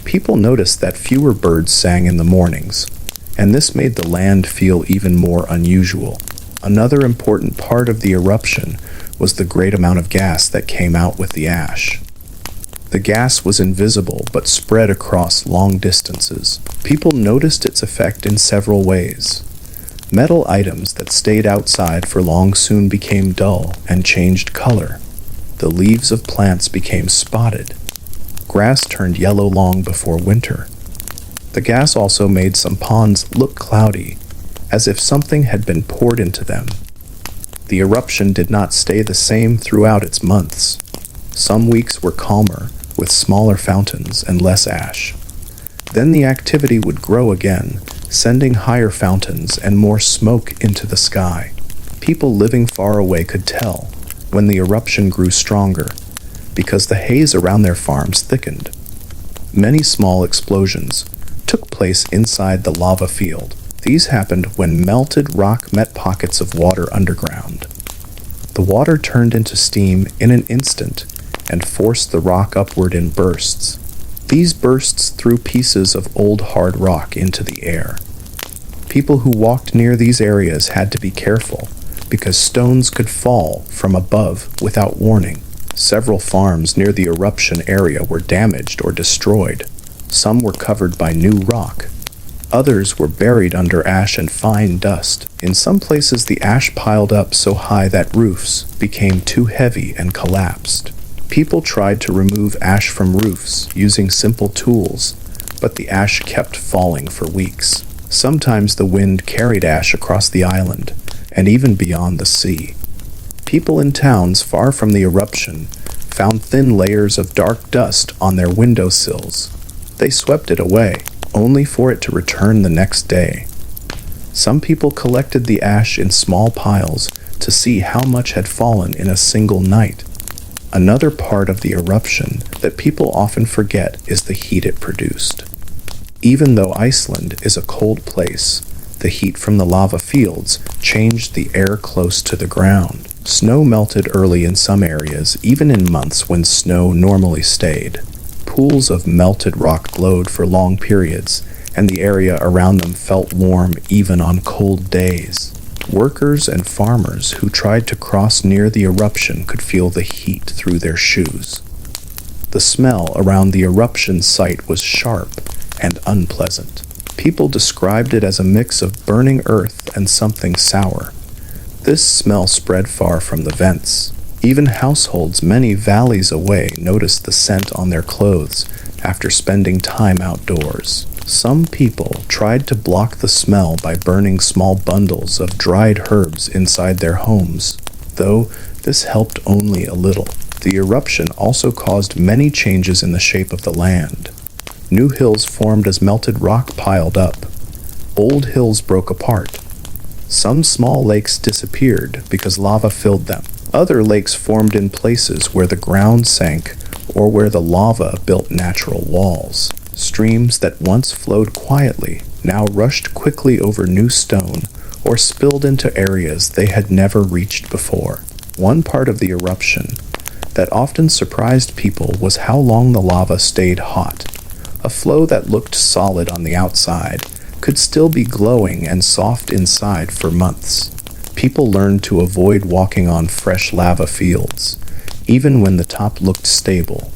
People noticed that fewer birds sang in the mornings, and this made the land feel even more unusual. Another important part of the eruption was the great amount of gas that came out with the ash. The gas was invisible but spread across long distances. People noticed its effect in several ways. Metal items that stayed outside for long soon became dull and changed color. The leaves of plants became spotted. Grass turned yellow long before winter. The gas also made some ponds look cloudy, as if something had been poured into them. The eruption did not stay the same throughout its months. Some weeks were calmer, with smaller fountains and less ash. Then the activity would grow again, sending higher fountains and more smoke into the sky. People living far away could tell when the eruption grew stronger, because the haze around their farms thickened. Many small explosions took place inside the lava field. These happened when melted rock met pockets of water underground. The water turned into steam in an instant and forced the rock upward in bursts. These bursts threw pieces of old hard rock into the air. People who walked near these areas had to be careful because stones could fall from above without warning. Several farms near the eruption area were damaged or destroyed. Some were covered by new rock. Others were buried under ash and fine dust. In some places, the ash piled up so high that roofs became too heavy and collapsed. People tried to remove ash from roofs using simple tools, but the ash kept falling for weeks. Sometimes the wind carried ash across the island and even beyond the sea. People in towns far from the eruption found thin layers of dark dust on their windowsills. They swept it away, only for it to return the next day. Some people collected the ash in small piles to see how much had fallen in a single night. Another part of the eruption that people often forget is the heat it produced. Even though Iceland is a cold place, the heat from the lava fields changed the air close to the ground. Snow melted early in some areas, even in months when snow normally stayed. Pools of melted rock glowed for long periods, and the area around them felt warm even on cold days. Workers and farmers who tried to cross near the eruption could feel the heat through their shoes. The smell around the eruption site was sharp and unpleasant. People described it as a mix of burning earth and something sour. This smell spread far from the vents. Even households many valleys away noticed the scent on their clothes after spending time outdoors. Some people tried to block the smell by burning small bundles of dried herbs inside their homes, though this helped only a little. The eruption also caused many changes in the shape of the land. New hills formed as melted rock piled up. Old hills broke apart. Some small lakes disappeared because lava filled them. Other lakes formed in places where the ground sank or where the lava built natural walls. Streams that once flowed quietly now rushed quickly over new stone or spilled into areas they had never reached before. One part of the eruption that often surprised people was how long the lava stayed hot. A flow that looked solid on the outside could still be glowing and soft inside for months. People learned to avoid walking on fresh lava fields, even when the top looked stable,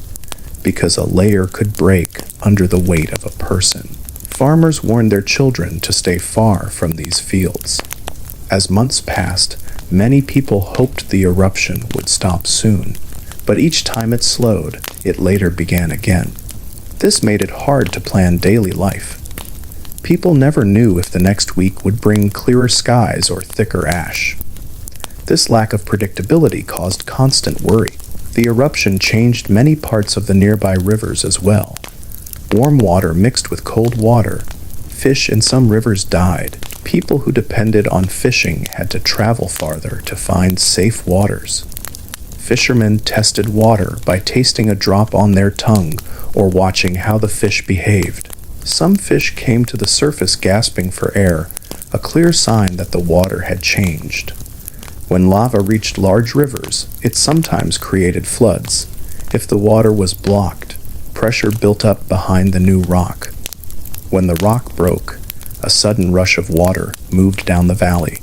because a layer could break under the weight of a person. Farmers warned their children to stay far from these fields. As months passed, many people hoped the eruption would stop soon, but each time it slowed, it later began again. This made it hard to plan daily life. People never knew if the next week would bring clearer skies or thicker ash. This lack of predictability caused constant worry. The eruption changed many parts of the nearby rivers as well. Warm water mixed with cold water. Fish in some rivers died. People who depended on fishing had to travel farther to find safe waters. Fishermen tested water by tasting a drop on their tongue or watching how the fish behaved. Some fish came to the surface gasping for air, a clear sign that the water had changed. When lava reached large rivers, it sometimes created floods. If the water was blocked, pressure built up behind the new rock. When the rock broke, a sudden rush of water moved down the valley.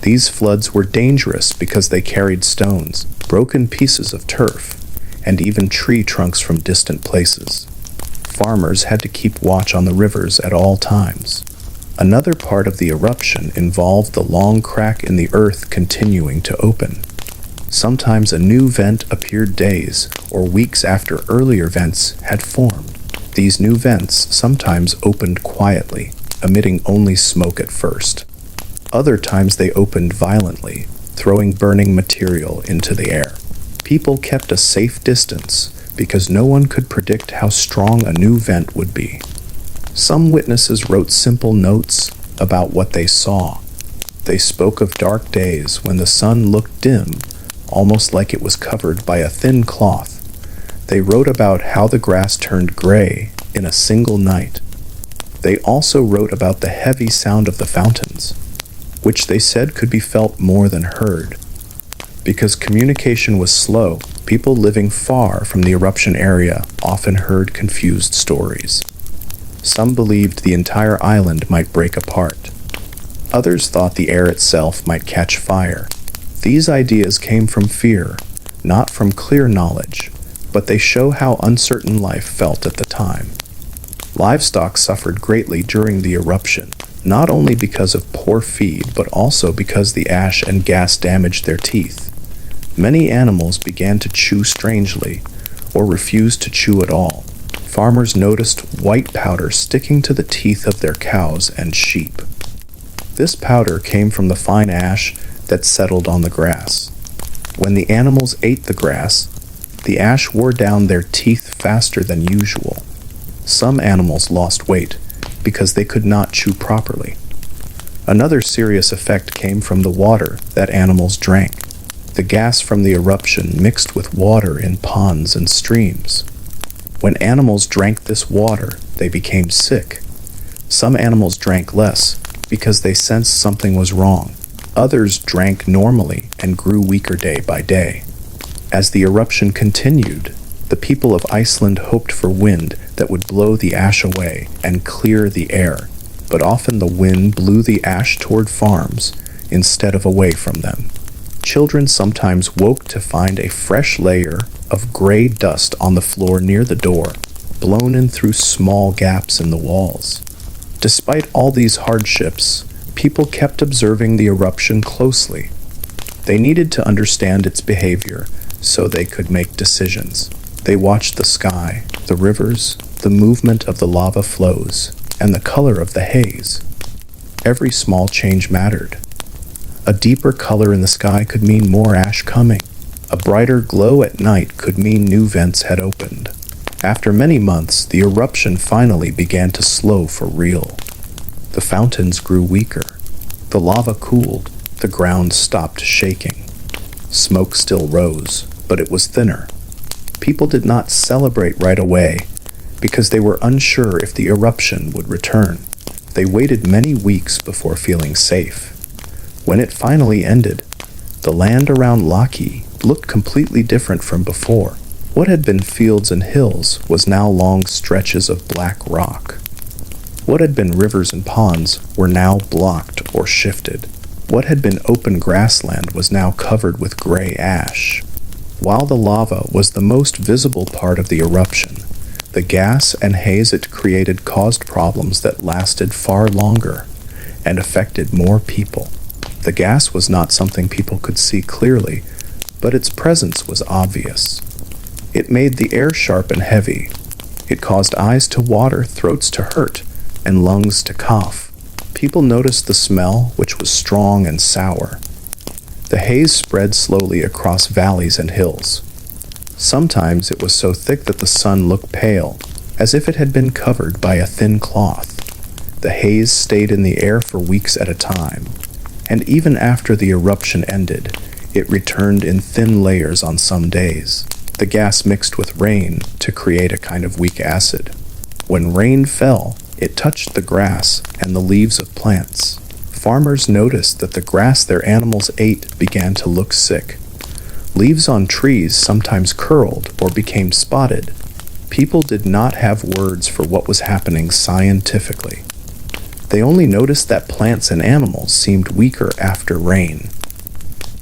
These floods were dangerous because they carried stones, broken pieces of turf, and even tree trunks from distant places. Farmers had to keep watch on the rivers at all times. Another part of the eruption involved the long crack in the earth continuing to open. Sometimes a new vent appeared days or weeks after earlier vents had formed. These new vents sometimes opened quietly, emitting only smoke at first. Other times they opened violently, throwing burning material into the air. People kept a safe distance because no one could predict how strong a new vent would be. Some witnesses wrote simple notes about what they saw. They spoke of dark days when the sun looked dim, almost like it was covered by a thin cloth. They wrote about how the grass turned gray in a single night. They also wrote about the heavy sound of the fountains, which they said could be felt more than heard. Because communication was slow, people living far from the eruption area often heard confused stories. Some believed the entire island might break apart. Others thought the air itself might catch fire. These ideas came from fear, not from clear knowledge, but they show how uncertain life felt at the time. Livestock suffered greatly during the eruption, not only because of poor feed, but also because the ash and gas damaged their teeth. Many animals began to chew strangely, or refused to chew at all. Farmers noticed white powder sticking to the teeth of their cows and sheep. This powder came from the fine ash that settled on the grass. When the animals ate the grass, the ash wore down their teeth faster than usual. Some animals lost weight because they could not chew properly. Another serious effect came from the water that animals drank. The gas from the eruption mixed with water in ponds and streams. When animals drank this water, they became sick. Some animals drank less because they sensed something was wrong. Others drank normally and grew weaker day by day. As the eruption continued, the people of Iceland hoped for wind that would blow the ash away and clear the air, but often the wind blew the ash toward farms instead of away from them. Children sometimes woke to find a fresh layer of gray dust on the floor near the door, blown in through small gaps in the walls. Despite all these hardships, people kept observing the eruption closely. They needed to understand its behavior so they could make decisions. They watched the sky, the rivers, the movement of the lava flows, and the color of the haze. Every small change mattered. A deeper color in the sky could mean more ash coming. A brighter glow at night could mean new vents had opened. After many months, the eruption finally began to slow for real. The fountains grew weaker. The lava cooled. The ground stopped shaking. Smoke still rose, but it was thinner. People did not celebrate right away because they were unsure if the eruption would return. They waited many weeks before feeling safe. When it finally ended, the land around Laki looked completely different from before. What had been fields and hills was now long stretches of black rock. What had been rivers and ponds were now blocked or shifted. What had been open grassland was now covered with gray ash. While the lava was the most visible part of the eruption, the gas and haze it created caused problems that lasted far longer and affected more people. The gas was not something people could see clearly, but its presence was obvious. It made the air sharp and heavy. It caused eyes to water, throats to hurt, and lungs to cough. People noticed the smell, which was strong and sour. The haze spread slowly across valleys and hills. Sometimes it was so thick that the sun looked pale, as if it had been covered by a thin cloth. The haze stayed in the air for weeks at a time, and even after the eruption ended, it returned in thin layers on some days. The gas mixed with rain to create a kind of weak acid. When rain fell, it touched the grass and the leaves of plants. Farmers noticed that the grass their animals ate began to look sick. Leaves on trees sometimes curled or became spotted. People did not have words for what was happening scientifically. They only noticed that plants and animals seemed weaker after rain.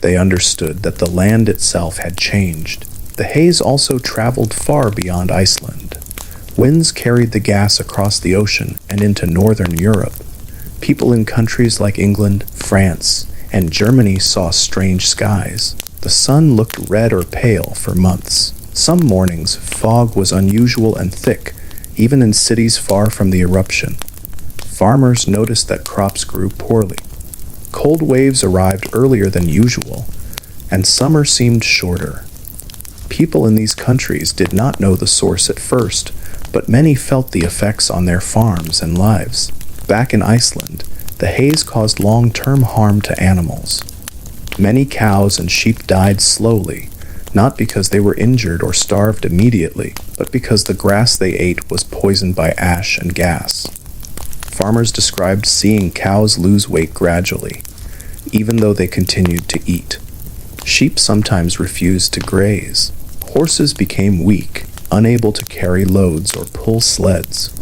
They understood that the land itself had changed. The haze also traveled far beyond Iceland. Winds carried the gas across the ocean and into northern Europe. People in countries like England, France, and Germany saw strange skies. The sun looked red or pale for months. Some mornings, fog was unusual and thick, even in cities far from the eruption. Farmers noticed that crops grew poorly. Cold waves arrived earlier than usual, and summer seemed shorter. People in these countries did not know the source at first, but many felt the effects on their farms and lives. Back in Iceland, the haze caused long-term harm to animals. Many cows and sheep died slowly, not because they were injured or starved immediately, but because the grass they ate was poisoned by ash and gas. Farmers described seeing cows lose weight gradually, even though they continued to eat. Sheep sometimes refused to graze. Horses became weak, unable to carry loads or pull sleds.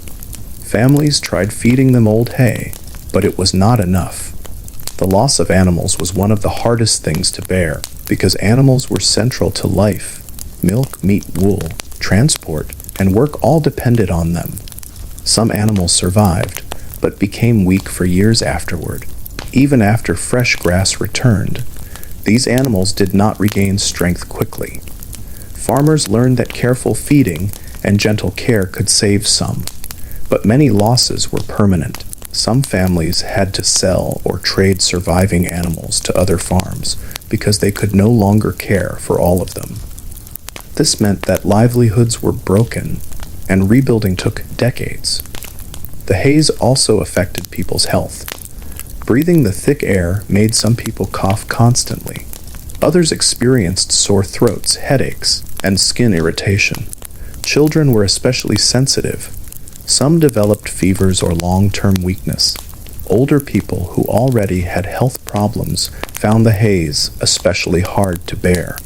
Families tried feeding them old hay, but it was not enough. The loss of animals was one of the hardest things to bear, because animals were central to life. Milk, meat, wool, transport, and work all depended on them. Some animals survived, but became weak for years afterward. Even after fresh grass returned, these animals did not regain strength quickly. Farmers learned that careful feeding and gentle care could save some, but many losses were permanent. Some families had to sell or trade surviving animals to other farms because they could no longer care for all of them. This meant that livelihoods were broken and rebuilding took decades. The haze also affected people's health. Breathing the thick air made some people cough constantly. Others experienced sore throats, headaches, and skin irritation. Children were especially sensitive. Some developed fevers or long-term weakness. Older people who already had health problems found the haze especially hard to bear.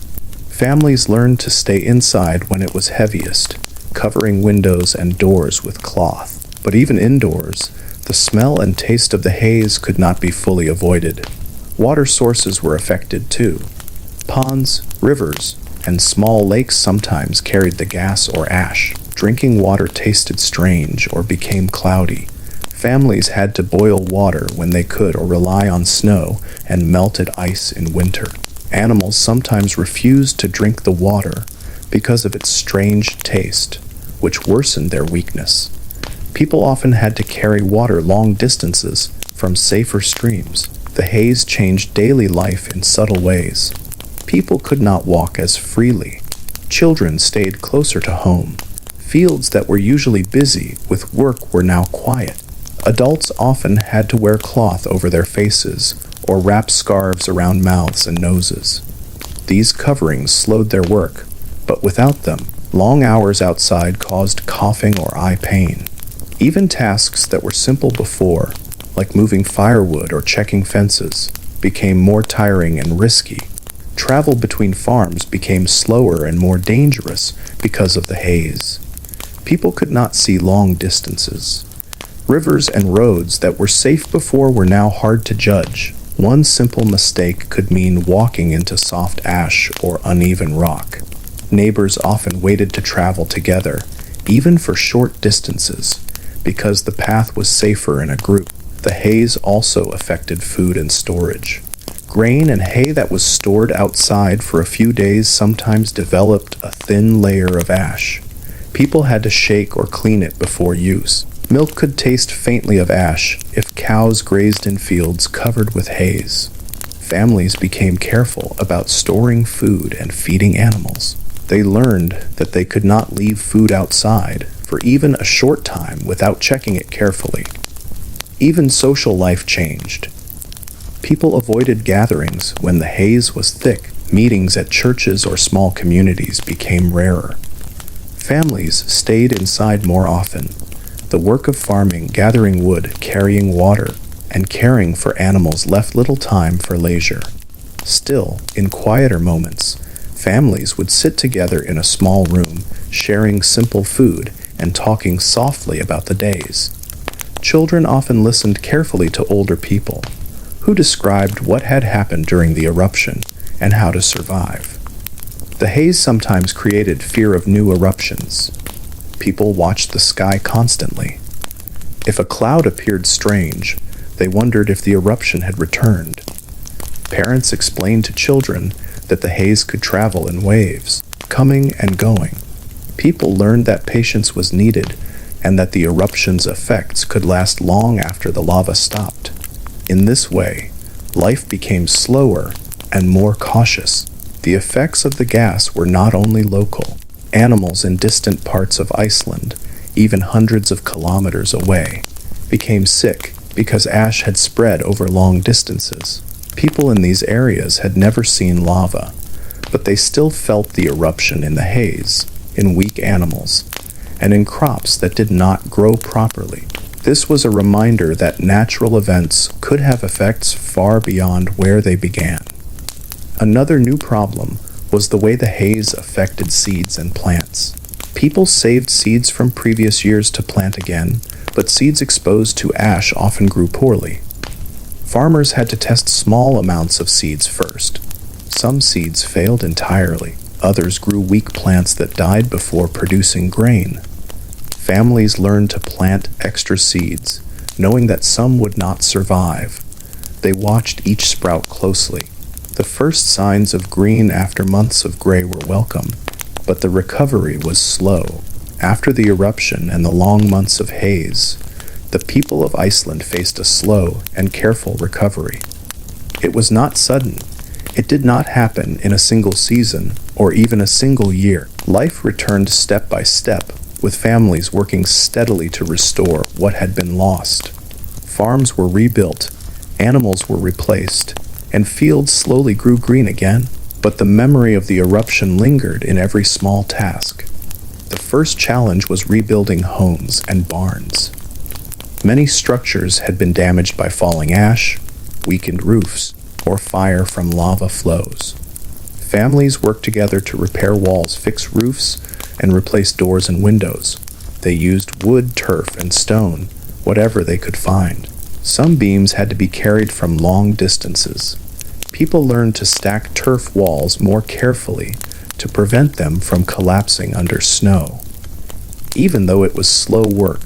Families learned to stay inside when it was heaviest, covering windows and doors with cloth. But even indoors, the smell and taste of the haze could not be fully avoided. Water sources were affected too. Ponds, rivers, and small lakes sometimes carried the gas or ash. Drinking water tasted strange or became cloudy. Families had to boil water when they could or rely on snow and melted ice in winter. Animals sometimes refused to drink the water because of its strange taste, which worsened their weakness. People often had to carry water long distances from safer streams. The haze changed daily life in subtle ways. People could not walk as freely. Children stayed closer to home. Fields that were usually busy with work were now quiet. Adults often had to wear cloth over their faces or wrap scarves around mouths and noses. These coverings slowed their work, but without them, long hours outside caused coughing or eye pain. Even tasks that were simple before, like moving firewood or checking fences, became more tiring and risky. Travel between farms became slower and more dangerous because of the haze. People could not see long distances. Rivers and roads that were safe before were now hard to judge. One simple mistake could mean walking into soft ash or uneven rock. Neighbors often waited to travel together, even for short distances, because the path was safer in a group. The haze also affected food and storage. Grain and hay that was stored outside for a few days sometimes developed a thin layer of ash. People had to shake or clean it before use. Milk could taste faintly of ash if cows grazed in fields covered with haze. Families became careful about storing food and feeding animals. They learned that they could not leave food outside for even a short time without checking it carefully. Even social life changed. People avoided gatherings when the haze was thick. Meetings at churches or small communities became rarer. Families stayed inside more often. The work of farming, gathering wood, carrying water, and caring for animals left little time for leisure. Still, in quieter moments, families would sit together in a small room, sharing simple food and talking softly about the days. Children often listened carefully to older people, who described what had happened during the eruption and how to survive. The haze sometimes created fear of new eruptions. People watched the sky constantly. If a cloud appeared strange, they wondered if the eruption had returned. Parents explained to children that the haze could travel in waves, coming and going. People learned that patience was needed and that the eruption's effects could last long after the lava stopped. In this way, life became slower and more cautious. The effects of the gas were not only local. Animals in distant parts of Iceland, even hundreds of kilometers away, became sick because ash had spread over long distances. People in these areas had never seen lava, but they still felt the eruption in the haze, in weak animals, and in crops that did not grow properly. This was a reminder that natural events could have effects far beyond where they began. Another new problem was the way the haze affected seeds and plants. People saved seeds from previous years to plant again, but seeds exposed to ash often grew poorly. Farmers had to test small amounts of seeds first. Some seeds failed entirely. Others grew weak plants that died before producing grain. Families learned to plant extra seeds, knowing that some would not survive. They watched each sprout closely. The first signs of green after months of gray were welcome, but the recovery was slow. After the eruption and the long months of haze, the people of Iceland faced a slow and careful recovery. It was not sudden. It did not happen in a single season or even a single year. Life returned step by step, with families working steadily to restore what had been lost. Farms were rebuilt, animals were replaced, and fields slowly grew green again. But the memory of the eruption lingered in every small task. The first challenge was rebuilding homes and barns. Many structures had been damaged by falling ash, weakened roofs, or fire from lava flows. Families worked together to repair walls, fix roofs, and replace doors and windows. They used wood, turf, and stone, whatever they could find. Some beams had to be carried from long distances. People learned to stack turf walls more carefully to prevent them from collapsing under snow. Even though it was slow work,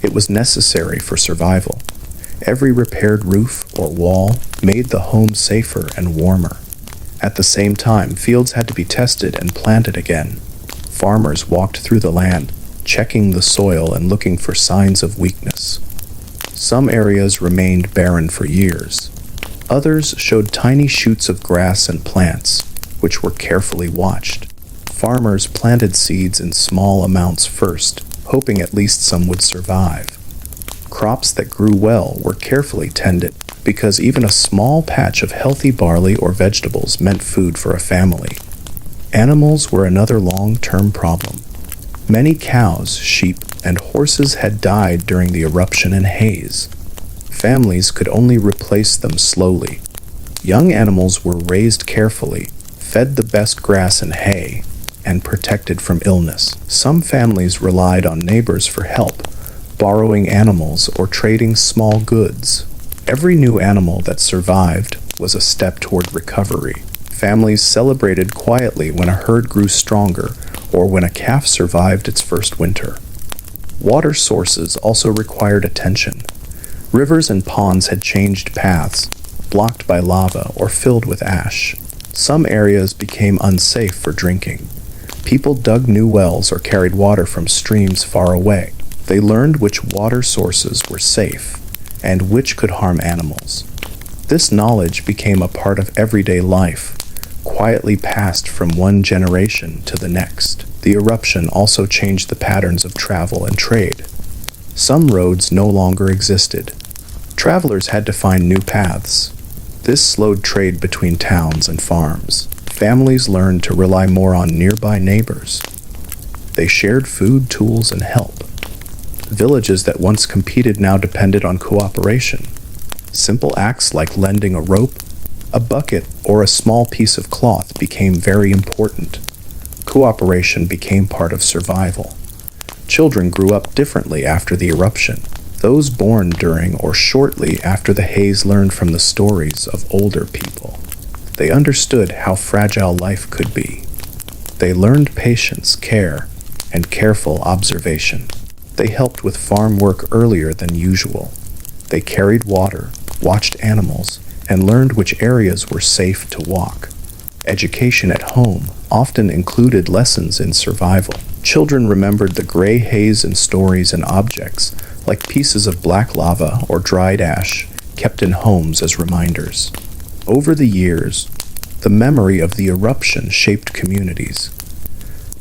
it was necessary for survival. Every repaired roof or wall made the home safer and warmer. At the same time, fields had to be tested and planted again. Farmers walked through the land, checking the soil and looking for signs of weakness. Some areas remained barren for years. Others showed tiny shoots of grass and plants, which were carefully watched. Farmers planted seeds in small amounts first, hoping at least some would survive. Crops that grew well were carefully tended, because even a small patch of healthy barley or vegetables meant food for a family. Animals were another long-term problem. Many cows, sheep, and horses had died during the eruption and haze. Families could only replace them slowly. Young animals were raised carefully, fed the best grass and hay, and protected from illness. Some families relied on neighbors for help, borrowing animals or trading small goods. Every new animal that survived was a step toward recovery. Families celebrated quietly when a herd grew stronger or when a calf survived its first winter. Water sources also required attention. Rivers and ponds had changed paths, blocked by lava or filled with ash. Some areas became unsafe for drinking. People dug new wells or carried water from streams far away. They learned which water sources were safe and which could harm animals. This knowledge became a part of everyday life, quietly passed from one generation to the next. The eruption also changed the patterns of travel and trade. Some roads no longer existed. Travelers had to find new paths. This slowed trade between towns and farms. Families learned to rely more on nearby neighbors. They shared food, tools, and help. Villages that once competed now depended on cooperation. Simple acts like lending a rope, a bucket, or a small piece of cloth became very important. Cooperation became part of survival. Children grew up differently after the eruption. Those born during or shortly after the haze learned from the stories of older people. They understood how fragile life could be. They learned patience, care, and careful observation. They helped with farm work earlier than usual. They carried water, watched animals, and learned which areas were safe to walk. Education at home often included lessons in survival. Children remembered the gray haze in stories and objects, like pieces of black lava or dried ash, kept in homes as reminders. Over the years, the memory of the eruption shaped communities.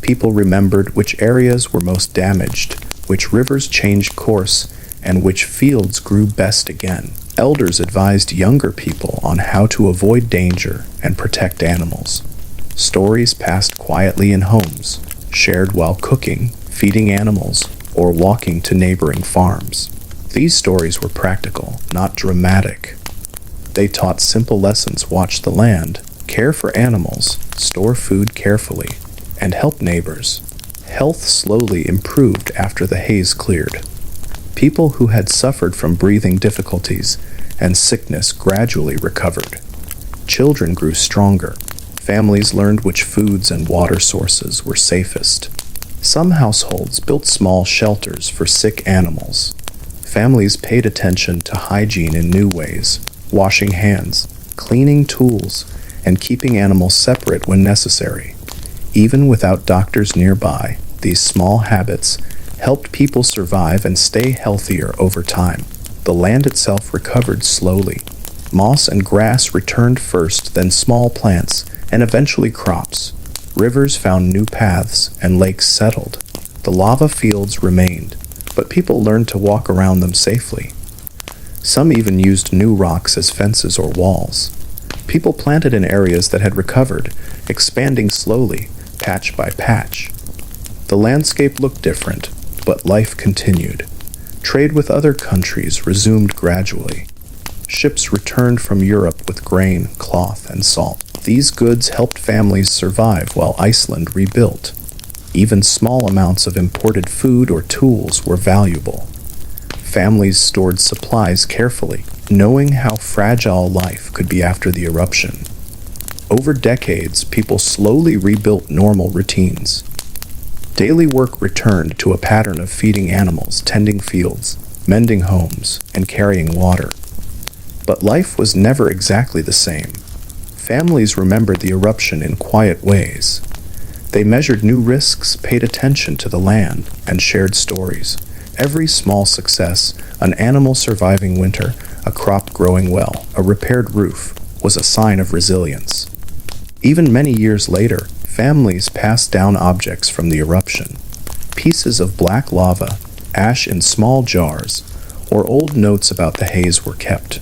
People remembered which areas were most damaged, which rivers changed course, and which fields grew best again. Elders advised younger people on how to avoid danger and protect animals. Stories passed quietly in homes, shared while cooking, feeding animals, or walking to neighboring farms. These stories were practical, not dramatic. They taught simple lessons: watch the land, care for animals, store food carefully, and help neighbors. Health slowly improved after the haze cleared. People who had suffered from breathing difficulties and sickness gradually recovered. Children grew stronger. Families learned which foods and water sources were safest. Some households built small shelters for sick animals. Families paid attention to hygiene in new ways, washing hands, cleaning tools, and keeping animals separate when necessary. Even without doctors nearby, these small habits helped people survive and stay healthier over time. The land itself recovered slowly. Moss and grass returned first, then small plants, and eventually crops. Rivers found new paths, and lakes settled. The lava fields remained, but people learned to walk around them safely. Some even used new rocks as fences or walls. People planted in areas that had recovered, expanding slowly, patch by patch. The landscape looked different, but life continued. Trade with other countries resumed gradually. Ships returned from Europe with grain, cloth, and salt. These goods helped families survive while Iceland rebuilt. Even small amounts of imported food or tools were valuable. Families stored supplies carefully, knowing how fragile life could be after the eruption. Over decades, people slowly rebuilt normal routines. Daily work returned to a pattern of feeding animals, tending fields, mending homes, and carrying water. But life was never exactly the same. Families remembered the eruption in quiet ways. They measured new risks, paid attention to the land, and shared stories. Every small success, an animal surviving winter, a crop growing well, a repaired roof, was a sign of resilience. Even many years later, families passed down objects from the eruption. Pieces of black lava, ash in small jars, or old notes about the haze were kept.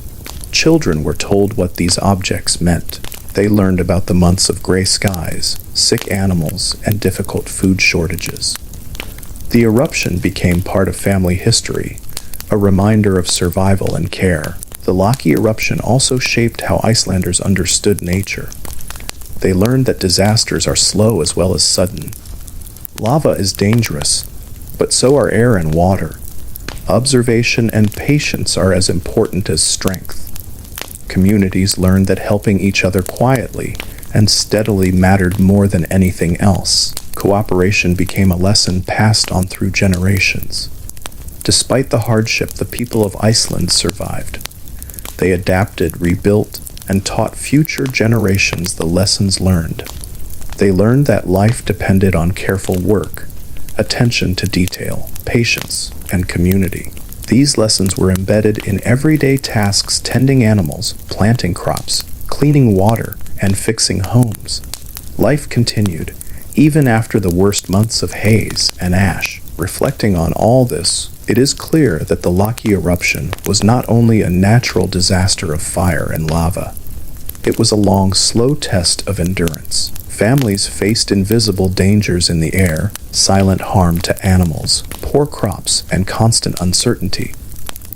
Children were told what these objects meant. They learned about the months of gray skies, sick animals, and difficult food shortages. The eruption became part of family history, a reminder of survival and care. The Laki eruption also shaped how Icelanders understood nature. They learned that disasters are slow as well as sudden. Lava is dangerous, but so are air and water. Observation and patience are as important as strength. Communities learned that helping each other quietly and steadily mattered more than anything else. Cooperation became a lesson passed on through generations. Despite the hardship, the people of Iceland survived. They adapted, rebuilt, and taught future generations the lessons learned. They learned that life depended on careful work, attention to detail, patience, and community. These lessons were embedded in everyday tasks: tending animals, planting crops, cleaning water, and fixing homes. Life continued, even after the worst months of haze and ash. Reflecting on all this, it is clear that the Laki eruption was not only a natural disaster of fire and lava. It was a long, slow test of endurance. Families faced invisible dangers in the air, silent harm to animals, poor crops, and constant uncertainty.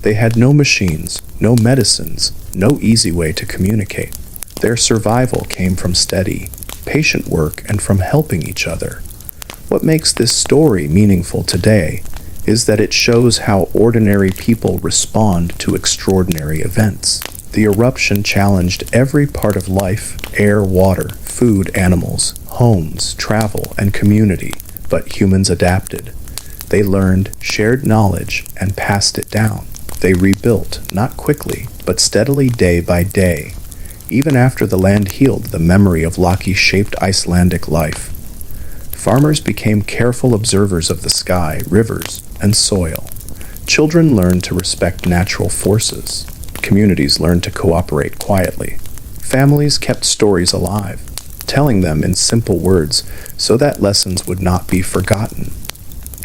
They had no machines, no medicines, no easy way to communicate. Their survival came from steady, patient work and from helping each other. What makes this story meaningful today is that it shows how ordinary people respond to extraordinary events. The eruption challenged every part of life: air, water, food, animals, homes, travel, and community. But humans adapted. They learned, shared knowledge, and passed it down. They rebuilt, not quickly, but steadily day by day. Even after the land healed, the memory of Laki shaped Icelandic life. Farmers became careful observers of the sky, rivers, and soil. Children learned to respect natural forces. Communities learned to cooperate quietly. Families kept stories alive, telling them in simple words so that lessons would not be forgotten.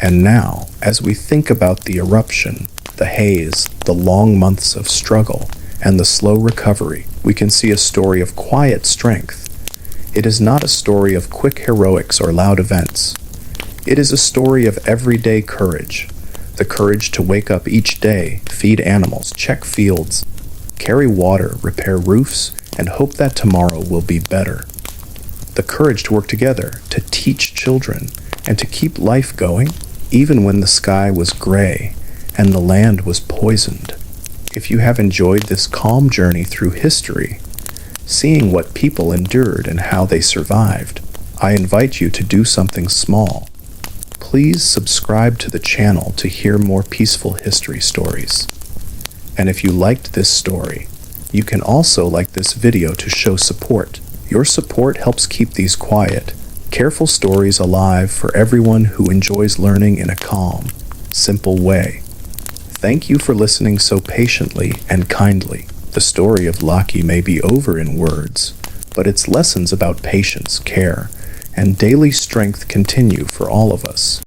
And now, as we think about the eruption, the haze, the long months of struggle, and the slow recovery, we can see a story of quiet strength. It is not a story of quick heroics or loud events. It is a story of everyday courage. The courage to wake up each day, feed animals, check fields, carry water, repair roofs, and hope that tomorrow will be better. The courage to work together, to teach children, and to keep life going, even when the sky was gray and the land was poisoned. If you have enjoyed this calm journey through history, seeing what people endured and how they survived, I invite you to do something small. Please subscribe to the channel to hear more peaceful history stories. And if you liked this story, you can also like this video to show support. Your support helps keep these quiet, careful stories alive for everyone who enjoys learning in a calm, simple way. Thank you for listening so patiently and kindly. The story of Laki may be over in words, but its lessons about patience, care, and daily strength continue for all of us.